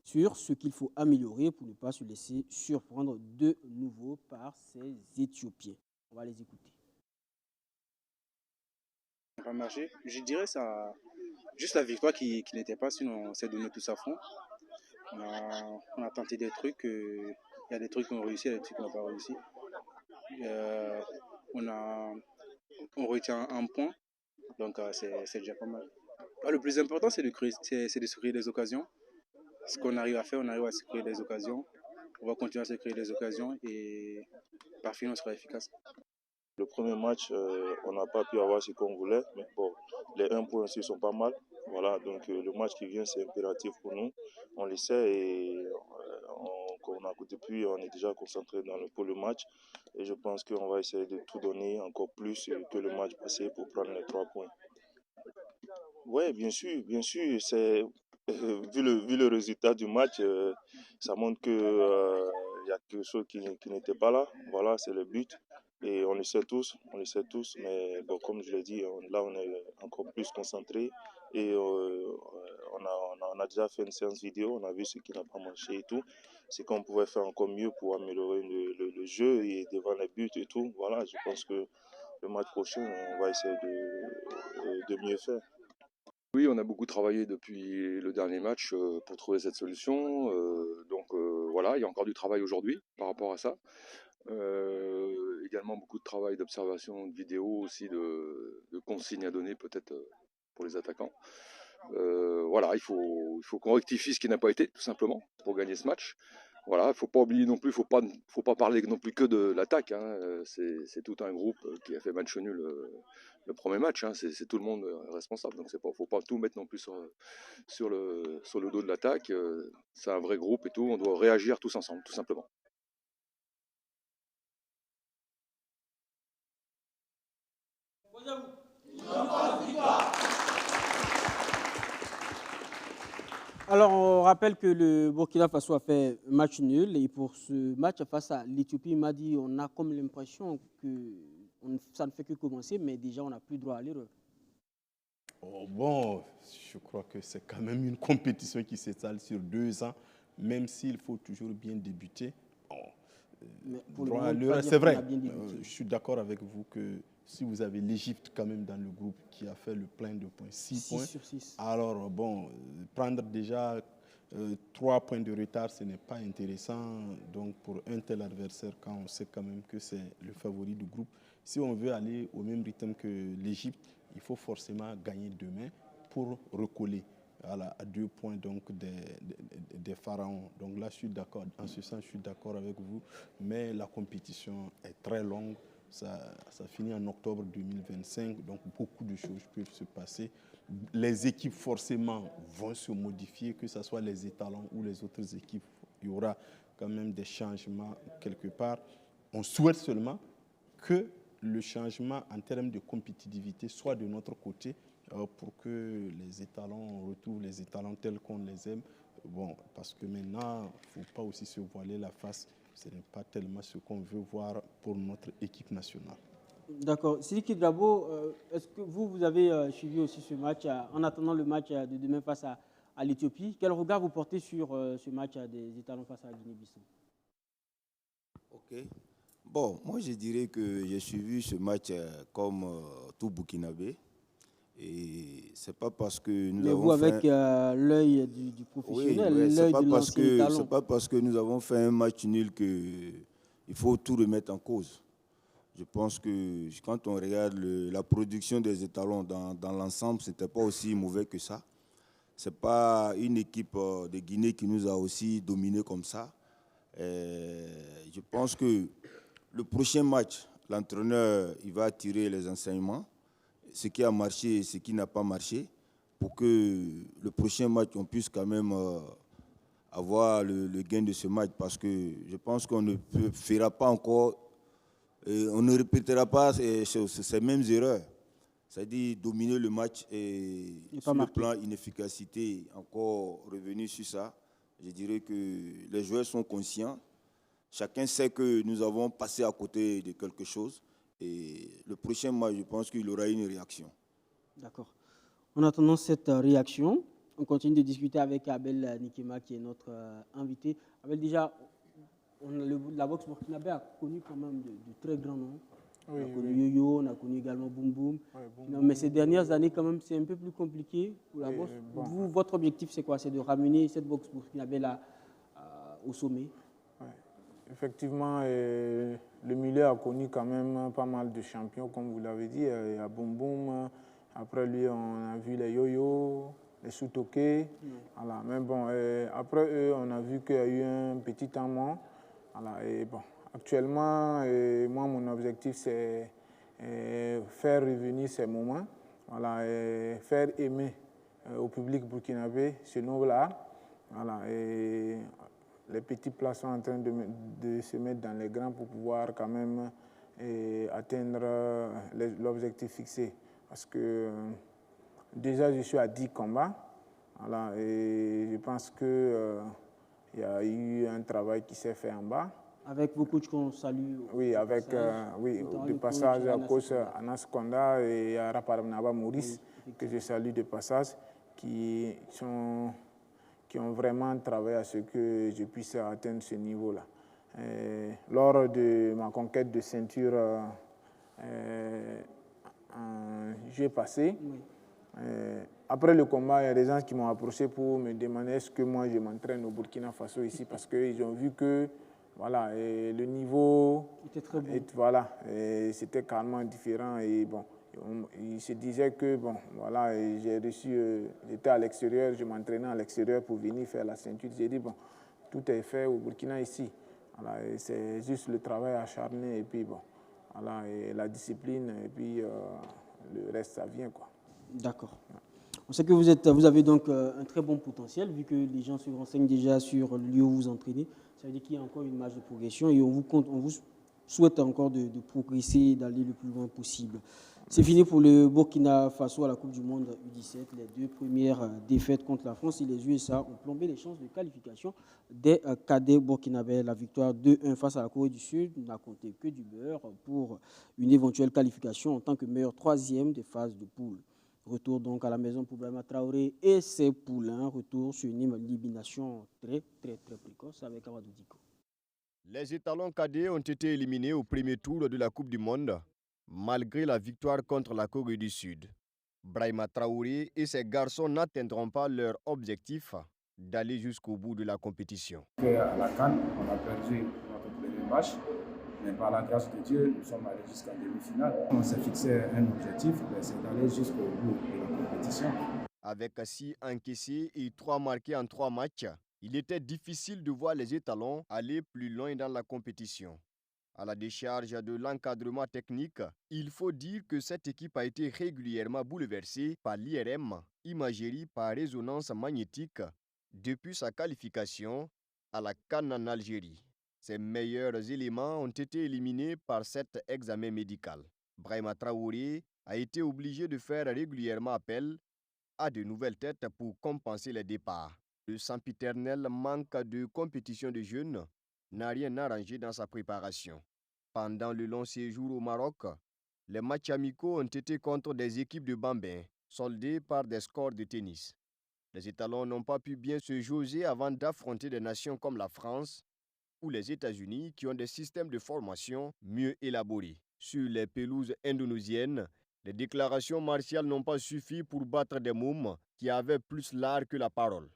sur ce qu'il faut améliorer pour ne pas se laisser surprendre de nouveau par ces Éthiopiens. On va les écouter. Pas marché. Je dirais ça, juste la victoire qui n'était pas, sinon on s'est donné tout à fond. On a tenté des trucs, il y a des trucs qu'on a réussi, il y a des trucs qu'on n'a pas réussi. On retient un point, donc c'est déjà pas mal. Le plus important, c'est de se créer des occasions. Ce qu'on arrive à faire, on arrive à se créer des occasions. On va continuer à se créer des occasions et par fin, on sera efficace. Le premier match, on n'a pas pu avoir ce qu'on voulait, mais bon, les 1 point aussi sont pas mal. Voilà, donc le match qui vient, c'est impératif pour nous. On le sait et depuis, on est déjà concentré pour le match. Et je pense qu'on va essayer de tout donner encore plus que le match passé pour prendre les 3 points. Oui, bien sûr. C'est, vu le résultat du match, ça montre qu'il y a quelque chose qui n'était pas là. Voilà, c'est le but. Et on le sait tous, mais bon, comme je l'ai dit, là on est encore plus concentré et on a déjà fait une séance vidéo, on a vu ce qui n'a pas marché et tout, c'est qu'on pouvait faire encore mieux pour améliorer le jeu et devant les buts et tout. Voilà, je pense que le match prochain, on va essayer de mieux faire. Oui, on a beaucoup travaillé depuis le dernier match pour trouver cette solution, donc voilà, il y a encore du travail aujourd'hui par rapport à ça. Également beaucoup de travail d'observation, de vidéo aussi, de consignes à donner peut-être pour les attaquants. Voilà, il faut qu'on rectifie ce qui n'a pas été, tout simplement, pour gagner ce match. Voilà, il ne faut pas oublier non plus, faut pas parler non plus que de l'attaque. Hein. C'est tout un groupe qui a fait match nul le premier match. Hein. C'est tout le monde responsable. Donc il ne faut pas tout mettre non plus sur le dos de l'attaque. C'est un vrai groupe et tout. On doit réagir tous ensemble, tout simplement. Alors, on rappelle que le Burkina Faso a fait match nul et pour ce match face à l'Éthiopie, il m'a dit on a comme l'impression que ça ne fait que commencer, mais déjà on n'a plus droit à l'erreur. Bon, je crois que c'est quand même une compétition qui s'étale sur 2 ans, même s'il faut toujours bien débuter. Droit à l'erreur, c'est vrai. Je suis d'accord avec vous que si vous avez l'Égypte quand même dans le groupe qui a fait le plein de points, 6 points, sur 6. Alors bon, prendre déjà 3 points de retard, ce n'est pas intéressant. Donc pour un tel adversaire, quand on sait quand même que c'est le favori du groupe, si on veut aller au même rythme que l'Égypte, il faut forcément gagner demain pour recoller à 2 points donc des pharaons. Donc là, je suis d'accord. En ce sens, je suis d'accord avec vous. Mais la compétition est très longue. Ça finit en octobre 2025. Donc beaucoup de choses peuvent se passer. Les équipes, forcément, vont se modifier, que ce soit les étalons ou les autres équipes. Il y aura quand même des changements quelque part. On souhaite seulement que le changement en termes de compétitivité soit de notre côté pour que les étalons, on retrouve les étalons tels qu'on les aime. Bon, parce que maintenant, il ne faut pas aussi se voiler la face. Ce n'est pas tellement ce qu'on veut voir pour notre équipe nationale. D'accord. Sidiki Drabo, est-ce que vous avez suivi aussi ce match en attendant le match de demain face à l'Éthiopie? Quel regard vous portez sur ce match des étalons face à la Guinée-Bissau? Ok. Bon, moi je dirais que j'ai suivi ce match comme tout Burkinabé. Et c'est pas parce que nous avons avec l'œil du professionnel, oui, l'œil de l'ancien étalon. C'est pas parce que nous avons fait un match nul qu'il faut tout remettre en cause. Je pense que quand on regarde la production des étalons dans l'ensemble, ce n'était pas aussi mauvais que ça. Ce n'est pas une équipe de Guinée qui nous a aussi dominés comme ça. Je pense que le prochain match, l'entraîneur il va tirer les enseignements, ce qui a marché et ce qui n'a pas marché, pour que le prochain match, on puisse quand même avoir le gain de ce match, parce que je pense qu'on ne fera pas encore, on ne répétera pas ces mêmes erreurs. C'est-à-dire dominer le match et sur le plan inefficacité, encore revenu sur ça. Je dirais que les joueurs sont conscients. Chacun sait que nous avons passé à côté de quelque chose. Et le prochain match, je pense qu'il aura une réaction. D'accord. En attendant cette réaction, on continue de discuter avec Abel Nikema, qui est notre invité. Abel, déjà, la boxe burkinabé a connu quand même de très grands noms. Oui, on a connu Yo-Yo, on a connu également Boum Boum. Ouais, mais ces dernières années, quand même, c'est un peu plus compliqué pour la boxe. Vous, votre objectif, c'est quoi? C'est de ramener cette boxe burkinabé là au sommet? Ouais. Effectivement, le milieu a connu quand même pas mal de champions, comme vous l'avez dit. Il y a Boum Boum. Après lui, on a vu les Yo-Yo, les Soutoké. Voilà. Mais bon, après eux, on a vu qu'il y a eu un petit temps mort. Voilà. Et bon. Actuellement, moi, mon objectif, c'est faire revenir ces moments, voilà, et faire aimer au public burkinabé ce nouvel art. Voilà, et les petits plats sont en train de se mettre dans les grands pour pouvoir quand même atteindre l'objectif fixé. Parce que déjà, je suis à 10 combats, voilà, et je pense qu'il y a eu un travail qui s'est fait en bas. Avec vos coachs qu'on salue. Oui, avec de passage à coach Anas Konda et à Raparamnaba Maurice, que je salue de passage, qui ont vraiment travaillé à ce que je puisse atteindre ce niveau-là. Lors de ma conquête de ceinture en juillet passé, après le combat, il y a des gens qui m'ont approché pour me demander est-ce que moi je m'entraîne au Burkina Faso ici, parce qu'ils ont vu que voilà, et le niveau était très bon. Voilà, c'était carrément différent. Et bon, il se disait que bon, voilà, j'ai reçu, j'étais à l'extérieur, je m'entraînais à l'extérieur pour venir faire la ceinture. J'ai dit bon, tout est fait au Burkina ici. Voilà, c'est juste le travail acharné et puis bon, voilà, et la discipline et puis le reste ça vient quoi. D'accord. On sait que vous avez donc un très bon potentiel, vu que les gens se renseignent déjà sur le lieu où vous entraînez. Ça veut dire qu'il y a encore une marge de progression et on vous souhaite encore de progresser et d'aller le plus loin possible. C'est fini pour le Burkina Faso à la Coupe du Monde U17. Les deux premières défaites contre la France et les USA ont plombé les chances de qualification des cadets burkinabés. La victoire 2-1 face à la Corée du Sud n'a compté que du beurre pour une éventuelle qualification en tant que meilleur troisième des phases de poule. Retour donc à la maison pour Brahima Traoré et ses poulains. Retour sur une élimination très précoce avec Amadou Diko. Les étalons cadets ont été éliminés au premier tour de la Coupe du Monde, malgré la victoire contre la Corée du Sud. Brahima Traoré et ses garçons n'atteindront pas leur objectif d'aller jusqu'au bout de la compétition. À la CAN, on a perdu notre premier match. Mais par la grâce de Dieu, nous sommes allés jusqu'à demi-finale. On s'est fixé un objectif, c'est d'aller jusqu'au bout de la compétition. Avec 6 encaissés et 3 marqués en 3 matchs, il était difficile de voir les étalons aller plus loin dans la compétition. À la décharge de l'encadrement technique, il faut dire que cette équipe a été régulièrement bouleversée par l'IRM, imagerie par résonance magnétique, depuis sa qualification à la CAN en Algérie. Ses meilleurs éléments ont été éliminés par cet examen médical. Brahima Traoré a été obligé de faire régulièrement appel à de nouvelles têtes pour compenser les départs. Le sempiternel manque de compétition de jeunes n'a rien arrangé dans sa préparation. Pendant le long séjour au Maroc, les matchs amicaux ont été contre des équipes de bambins, soldés par des scores de tennis. Les étalons n'ont pas pu bien se jauger avant d'affronter des nations comme la France ou les États-Unis qui ont des systèmes de formation mieux élaborés. Sur les pelouses indonésiennes, les déclarations martiales n'ont pas suffi pour battre des mômes qui avaient plus l'art que la parole.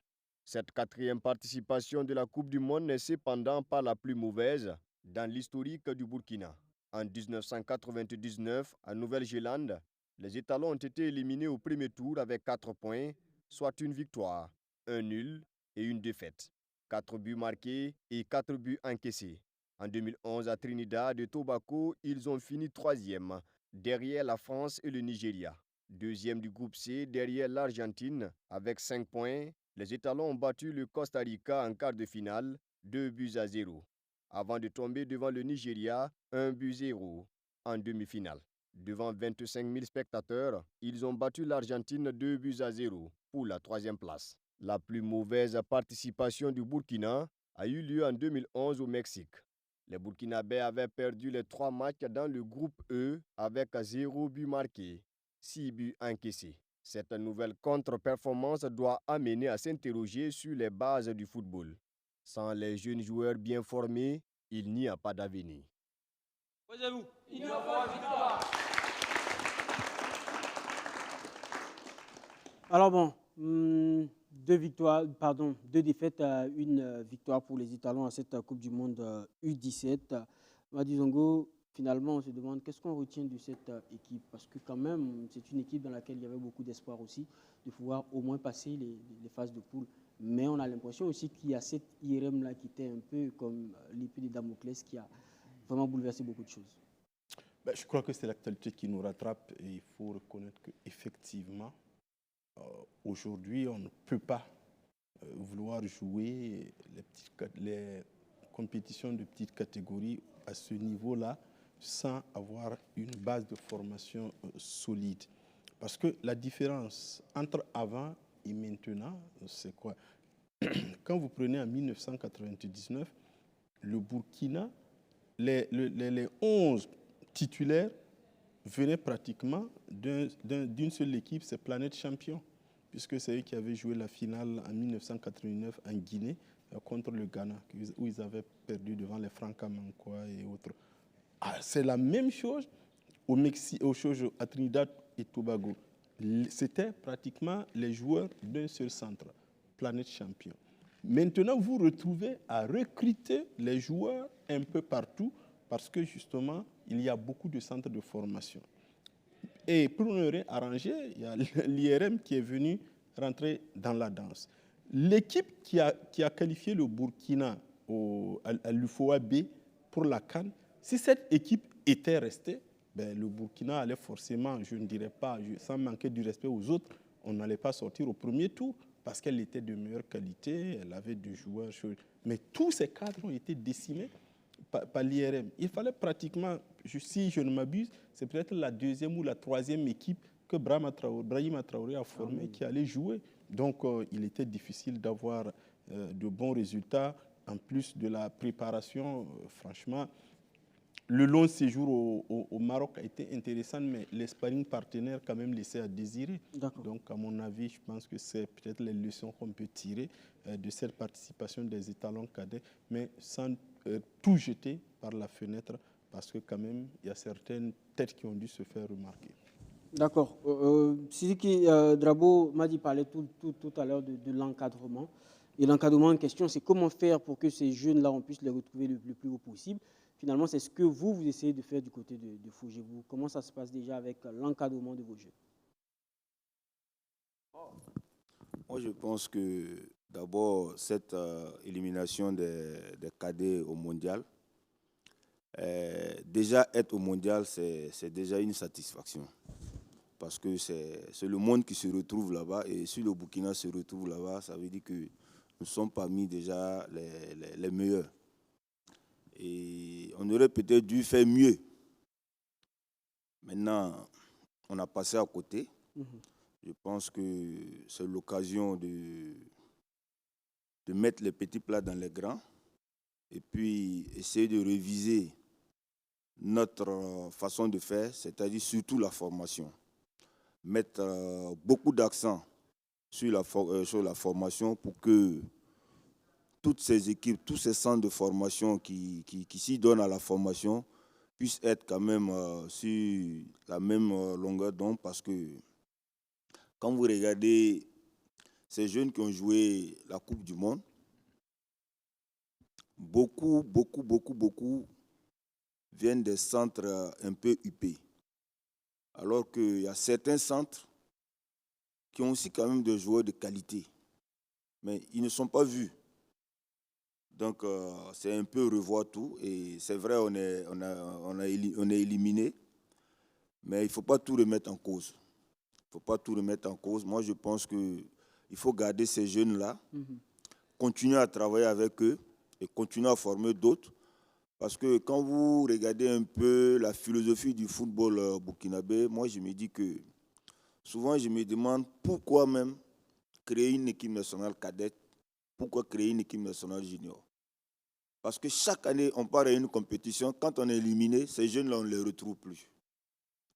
Cette 4e participation de la Coupe du Monde n'est cependant pas la plus mauvaise dans l'historique du Burkina. En 1999, en Nouvelle-Zélande, les étalons ont été éliminés au premier tour avec 4 points, soit une victoire, un nul et une défaite. 4 buts marqués et 4 buts encaissés. En 2011, à Trinidad et Tobago, ils ont fini 3e, derrière la France et le Nigeria. Deuxième du groupe C, derrière l'Argentine, avec 5 points, les étalons ont battu le Costa Rica en quart de finale, 2-0, avant de tomber devant le Nigeria, 1-0, en demi-finale. Devant 25 000 spectateurs, ils ont battu l'Argentine 2-0 pour la 3e place. La plus mauvaise participation du Burkina a eu lieu en 2011 au Mexique. Les Burkinabés avaient perdu les 3 matchs dans le groupe E avec 0 but marqué, 6 buts encaissés. Cette nouvelle contre-performance doit amener à s'interroger sur les bases du football. Sans les jeunes joueurs bien formés, il n'y a pas d'avenir. Alors bon, deux défaites, une victoire pour les Italiens à cette Coupe du Monde U17. Madi Zongo, finalement, on se demande qu'est-ce qu'on retient de cette équipe, parce que quand même, c'est une équipe dans laquelle il y avait beaucoup d'espoir aussi, de pouvoir au moins passer les phases de poule. Mais on a l'impression aussi qu'il y a cette IRM-là qui était un peu comme l'épée de Damoclès qui a vraiment bouleversé beaucoup de choses. Ben, je crois que c'est l'actualité qui nous rattrape et il faut reconnaître qu'effectivement, aujourd'hui, on ne peut pas vouloir jouer les compétitions de petite catégorie à ce niveau-là sans avoir une base de formation solide. Parce que la différence entre avant et maintenant, c'est quoi? Quand vous prenez en 1999, le Burkina, les 11 titulaires venaient pratiquement d'une seule équipe, c'est Planète Champion, puisque c'est eux qui avaient joué la finale en 1989 en Guinée contre le Ghana, où ils avaient perdu devant les Francamanquois et autres. C'est la même chose au Mexique, à Trinidad et Tobago. C'était pratiquement les joueurs d'un seul centre, Planète Champion. Maintenant, vous retrouvez à recruter les joueurs un peu partout parce que justement, il y a beaucoup de centres de formation. Et pour nous réarranger, il y a l'IRM qui est venu rentrer dans la danse. L'équipe qui a qualifié le Burkina à l'UFOA B pour la CAN, si cette équipe était restée, ben, le Burkina allait forcément, je ne dirais pas, sans manquer du respect aux autres, on n'allait pas sortir au premier tour parce qu'elle était de meilleure qualité, elle avait des joueurs. Mais tous ces cadres ont été décimés par l'IRM. Il fallait pratiquement, si je ne m'abuse, c'est peut-être la deuxième ou la troisième équipe que Brahima Traoré a formée qui allait jouer. Donc il était difficile d'avoir de bons résultats. En plus de la préparation, franchement, le long séjour au Maroc a été intéressant, mais les sparring partenaires quand même laissé à désirer. Donc à mon avis, je pense que c'est peut-être les leçons qu'on peut tirer de cette participation des étalons cadets, mais sans tout jeter par la fenêtre, parce que quand même, il y a certaines têtes qui ont dû se faire remarquer. D'accord. Sidiki Drabo m'a dit parler tout à l'heure de l'encadrement. Et l'encadrement en question, c'est comment faire pour que ces jeunes-là, on puisse les retrouver le plus haut possible. Finalement, c'est ce que vous essayez de faire du côté de Fougebou. Comment ça se passe déjà avec l'encadrement de vos jeunes? Moi, je pense que d'abord, cette élimination des cadets au mondial, déjà être au mondial, c'est déjà une satisfaction. Parce que c'est le monde qui se retrouve là-bas. Et si le Burkina se retrouve là-bas, ça veut dire que nous sommes parmi déjà les meilleurs. Et on aurait peut-être dû faire mieux. Maintenant, on a passé à côté. Je pense que c'est l'occasion de mettre les petits plats dans les grands et puis essayer de réviser notre façon de faire, c'est-à-dire surtout la formation. Mettre beaucoup d'accent sur la formation pour que toutes ces équipes, tous ces centres de formation qui s'y donnent à la formation puissent être quand même sur la même longueur d'onde, parce que quand vous regardez ces jeunes qui ont joué la Coupe du Monde, beaucoup viennent des centres un peu huppés. Alors qu'il y a certains centres qui ont aussi quand même des joueurs de qualité, mais ils ne sont pas vus. Donc c'est un peu revoir tout. Et c'est vrai, on est éliminé, mais il ne faut pas tout remettre en cause. faut pas tout remettre en cause. Moi, je pense qu'il faut garder ces jeunes-là, continuer à travailler avec eux et continuer à former d'autres. Parce que quand vous regardez un peu la philosophie du football burkinabé, moi, je me dis que souvent, je me demande pourquoi même créer une équipe nationale cadette, pourquoi créer une équipe nationale junior. Parce que chaque année, on part à une compétition. Quand on est éliminé, ces jeunes-là, on ne les retrouve plus.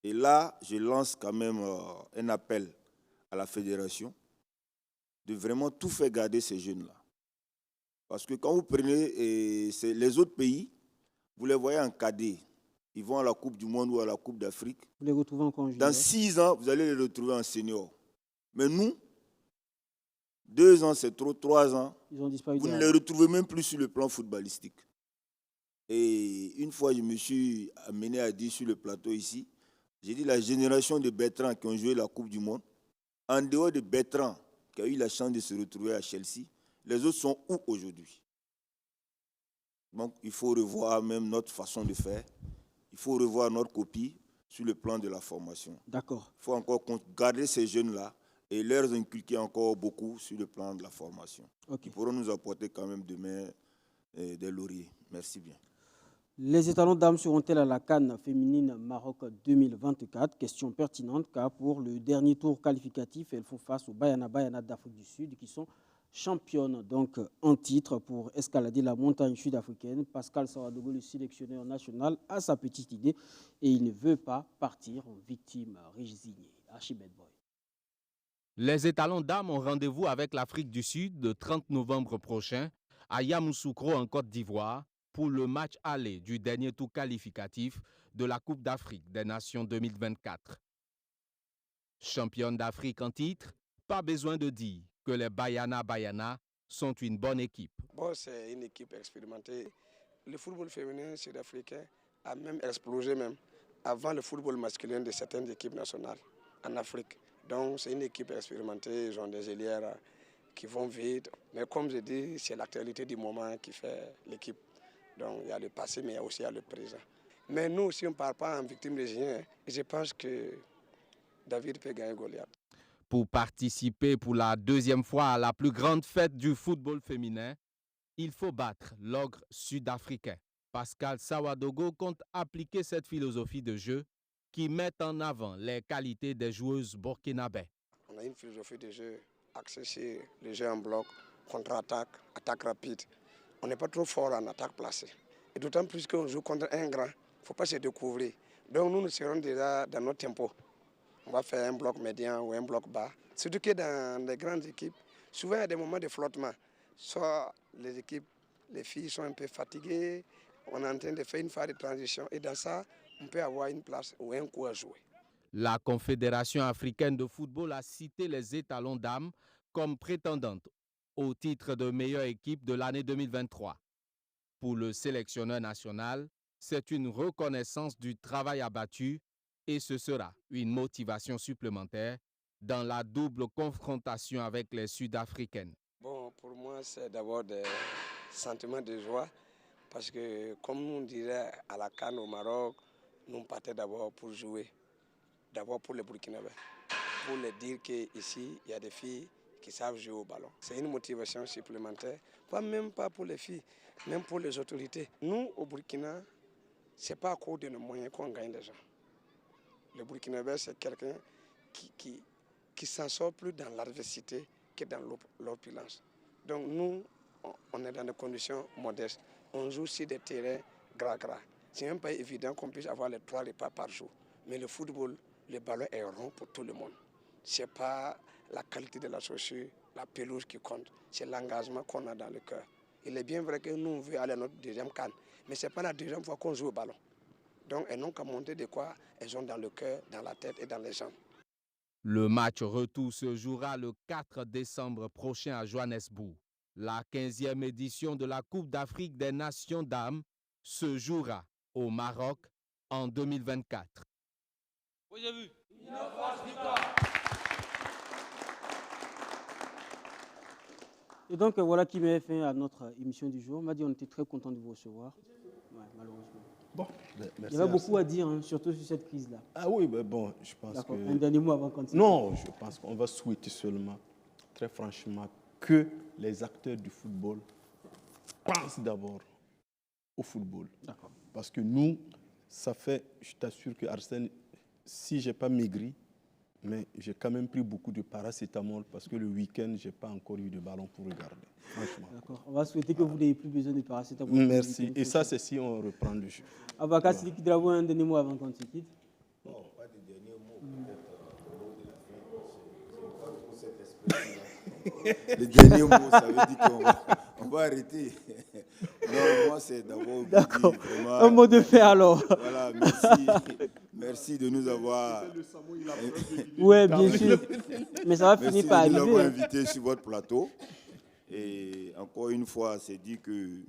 Et là, je lance quand même un appel à la fédération de vraiment tout faire garder ces jeunes-là. Parce que quand vous prenez les autres pays, vous les voyez en cadet. Ils vont à la Coupe du Monde ou à la Coupe d'Afrique. Vous les retrouvez encore en junior. Dans 6 ans, vous allez les retrouver en senior. Mais nous, 2 ans, c'est trop, 3 ans. Ils ont disparu. Vous ne les retrouvez même plus sur le plan footballistique. Et une fois, je me suis amené à dire sur le plateau ici, j'ai dit la génération de Bertrand qui ont joué la Coupe du Monde, en dehors de Bertrand qui a eu la chance de se retrouver à Chelsea, les autres sont où aujourd'hui? Donc, il faut revoir même notre façon de faire. Il faut revoir notre copie sur le plan de la formation. D'accord. Il faut encore garder ces jeunes-là et leur inculquer encore beaucoup sur le plan de la formation. Okay. Ils pourront nous apporter quand même demain des lauriers. Merci bien. Les étalons dames seront-elles à la CAN féminine Maroc 2024? Question pertinente car pour le dernier tour qualificatif, elles font face aux Bayana d'Afrique du Sud qui sont championnes donc en titre pour escalader la montagne sud-africaine. Pascal Sawadogo, le sélectionneur national, a sa petite idée et il ne veut pas partir en victime résignée. Archibald Boy. Les étalons dames ont rendez-vous avec l'Afrique du Sud le 30 novembre prochain à Yamoussoukro en Côte d'Ivoire pour le match aller du dernier tour qualificatif de la Coupe d'Afrique des Nations 2024. Championne d'Afrique en titre, pas besoin de dire que les Bayana sont une bonne équipe. Bon, c'est une équipe expérimentée. Le football féminin sud-africain a même explosé même avant le football masculin de certaines équipes nationales en Afrique. Donc c'est une équipe expérimentée, ils ont des ailières qui vont vite. Mais comme je dis, c'est l'actualité du moment qui fait l'équipe. Donc il y a le passé, mais il y a aussi le présent. Mais nous, si on ne parle pas en victime résignée, je pense que David peut gagner Goliath. Pour participer pour la deuxième fois à la plus grande fête du football féminin, il faut battre l'ogre sud-africain. Pascal Sawadogo compte appliquer cette philosophie de jeu qui met en avant les qualités des joueuses burkinabais. On a une philosophie de jeu axée sur le jeu en bloc, contre-attaque, attaque rapide. On n'est pas trop fort en attaque placée. Et d'autant plus qu'on joue contre un grand, il ne faut pas se découvrir. Donc nous serons déjà dans notre tempo. On va faire un bloc médian ou un bloc bas. Surtout que dans les grandes équipes, souvent il y a des moments de flottement. Soit les équipes, les filles sont un peu fatiguées, on est en train de faire une phase de transition et dans ça, on peut avoir une place ou un coup à jouer. La Confédération africaine de football a cité les étalons dames comme prétendantes au titre de meilleure équipe de l'année 2023. Pour le sélectionneur national, c'est une reconnaissance du travail abattu et ce sera une motivation supplémentaire dans la double confrontation avec les Sud-Africaines. Bon, pour moi, c'est d'abord des sentiments de joie parce que, comme on dirait à la CAN au Maroc, nous partons d'abord pour jouer, d'abord pour les Burkinabés, pour leur dire qu'ici, il y a des filles qui savent jouer au ballon. C'est une motivation supplémentaire, même pas pour les filles, même pour les autorités. Nous, au Burkina, ce n'est pas à cause de nos moyens qu'on gagne les gens. Le Burkinabé, c'est quelqu'un qui s'en sort plus dans l'adversité que dans l'opulence. Donc nous, on est dans des conditions modestes. On joue sur des terrains gras. C'est même pas évident qu'on puisse avoir les 3 repas par jour. Mais le football, le ballon est rond pour tout le monde. Ce n'est pas la qualité de la chaussure, la pelouse qui compte. C'est l'engagement qu'on a dans le cœur. Il est bien vrai que nous, on veut aller à notre deuxième CAN. Mais ce n'est pas la deuxième fois qu'on joue au ballon. Donc elles n'ont qu'à monter de quoi elles ont dans le cœur, dans la tête et dans les jambes. Le match retour se jouera le 4 décembre prochain à Johannesburg. La 15e édition de la Coupe d'Afrique des Nations dames se jouera au Maroc en 2024. Oui, j'ai vu. Et donc voilà qui met fin à notre émission du jour. On m'a dit on était très content de vous recevoir. Ouais, malheureusement. Bon, il y avait beaucoup à dire, hein, surtout sur cette crise-là. Ah oui, mais bon, je pense que... Un dernier mot avant qu'on continue. Non, je pense qu'on va souhaiter seulement, très franchement, que les acteurs du football pensent d'abord au football. Parce que nous, ça fait, je t'assure que Arsène, si je n'ai pas maigri, mais j'ai quand même pris beaucoup de paracétamol parce que le week-end, je n'ai pas encore eu de ballon pour regarder. Franchement. D'accord. On va souhaiter que vous n'ayez plus besoin de paracétamol. Merci. Et ça, c'est si on reprend le jeu. Abaka Sidiki Drabo, un dernier mot avant qu'on se quitte. Non, pas de dernier mot. Peut-être le dernier mot, ça veut dire qu'on va arrêter. Non, moi, c'est d'abord... D'accord. Un mot de fait alors. Voilà, merci. Merci de nous avoir... Oui, bien sûr. Mais ça va finir par arriver. Merci de nous avoir invités sur votre plateau. Et encore une fois, c'est dit qu'il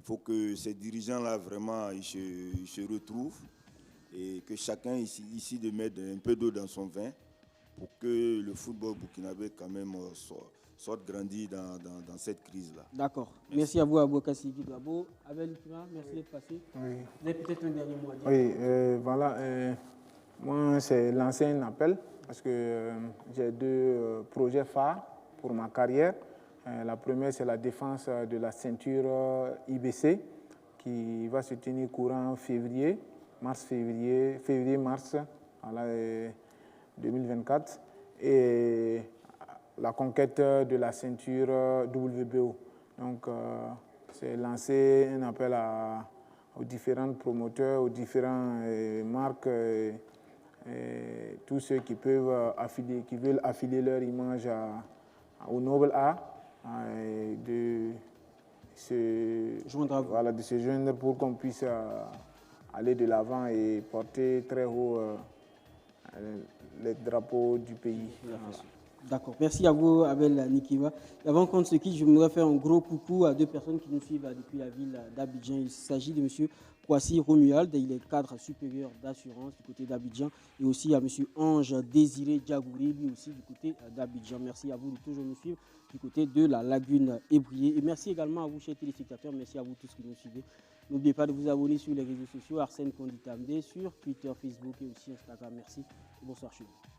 faut que ces dirigeants-là, vraiment, ils se retrouvent et que chacun ici de mettre un peu d'eau dans son vin pour que le football burkinabé quand même sorte grandi dans cette crise-là. D'accord. Merci à vous, Abouaka Sidiki Drabo. Abel Nikima, merci d'être passé. Oui. Vous avez peut-être un dernier mot à dire. Oui, voilà. Moi, c'est lancer un appel parce que j'ai deux projets phares pour ma carrière. La première, c'est la défense de la ceinture IBC qui va se tenir courant février-mars 2024. Et la conquête de la ceinture WBO. Donc, c'est lancer un appel aux différents promoteurs, aux différentes marques, tous ceux qui peuvent qui veulent affilier leur image au Noble A, de se joindre pour qu'on puisse aller de l'avant et porter très haut les drapeaux du pays. D'accord. Merci à vous, Abel Nikiwa. Et avant qu'on se quitte, je voudrais faire un gros coucou à deux personnes qui nous suivent depuis la ville d'Abidjan. Il s'agit de M. Kwasi Romuald, il est cadre supérieur d'assurance du côté d'Abidjan, et aussi à M. Ange Désiré Diagouri, lui aussi du côté d'Abidjan. Merci à vous de toujours nous suivre du côté de la Lagune Ébriée. Et merci également à vous, chers téléspectateurs. Merci à vous tous qui nous suivez. N'oubliez pas de vous abonner sur les réseaux sociaux, Arsène Konditambe, sur Twitter, Facebook et aussi Instagram. Merci et bonsoir chez vous.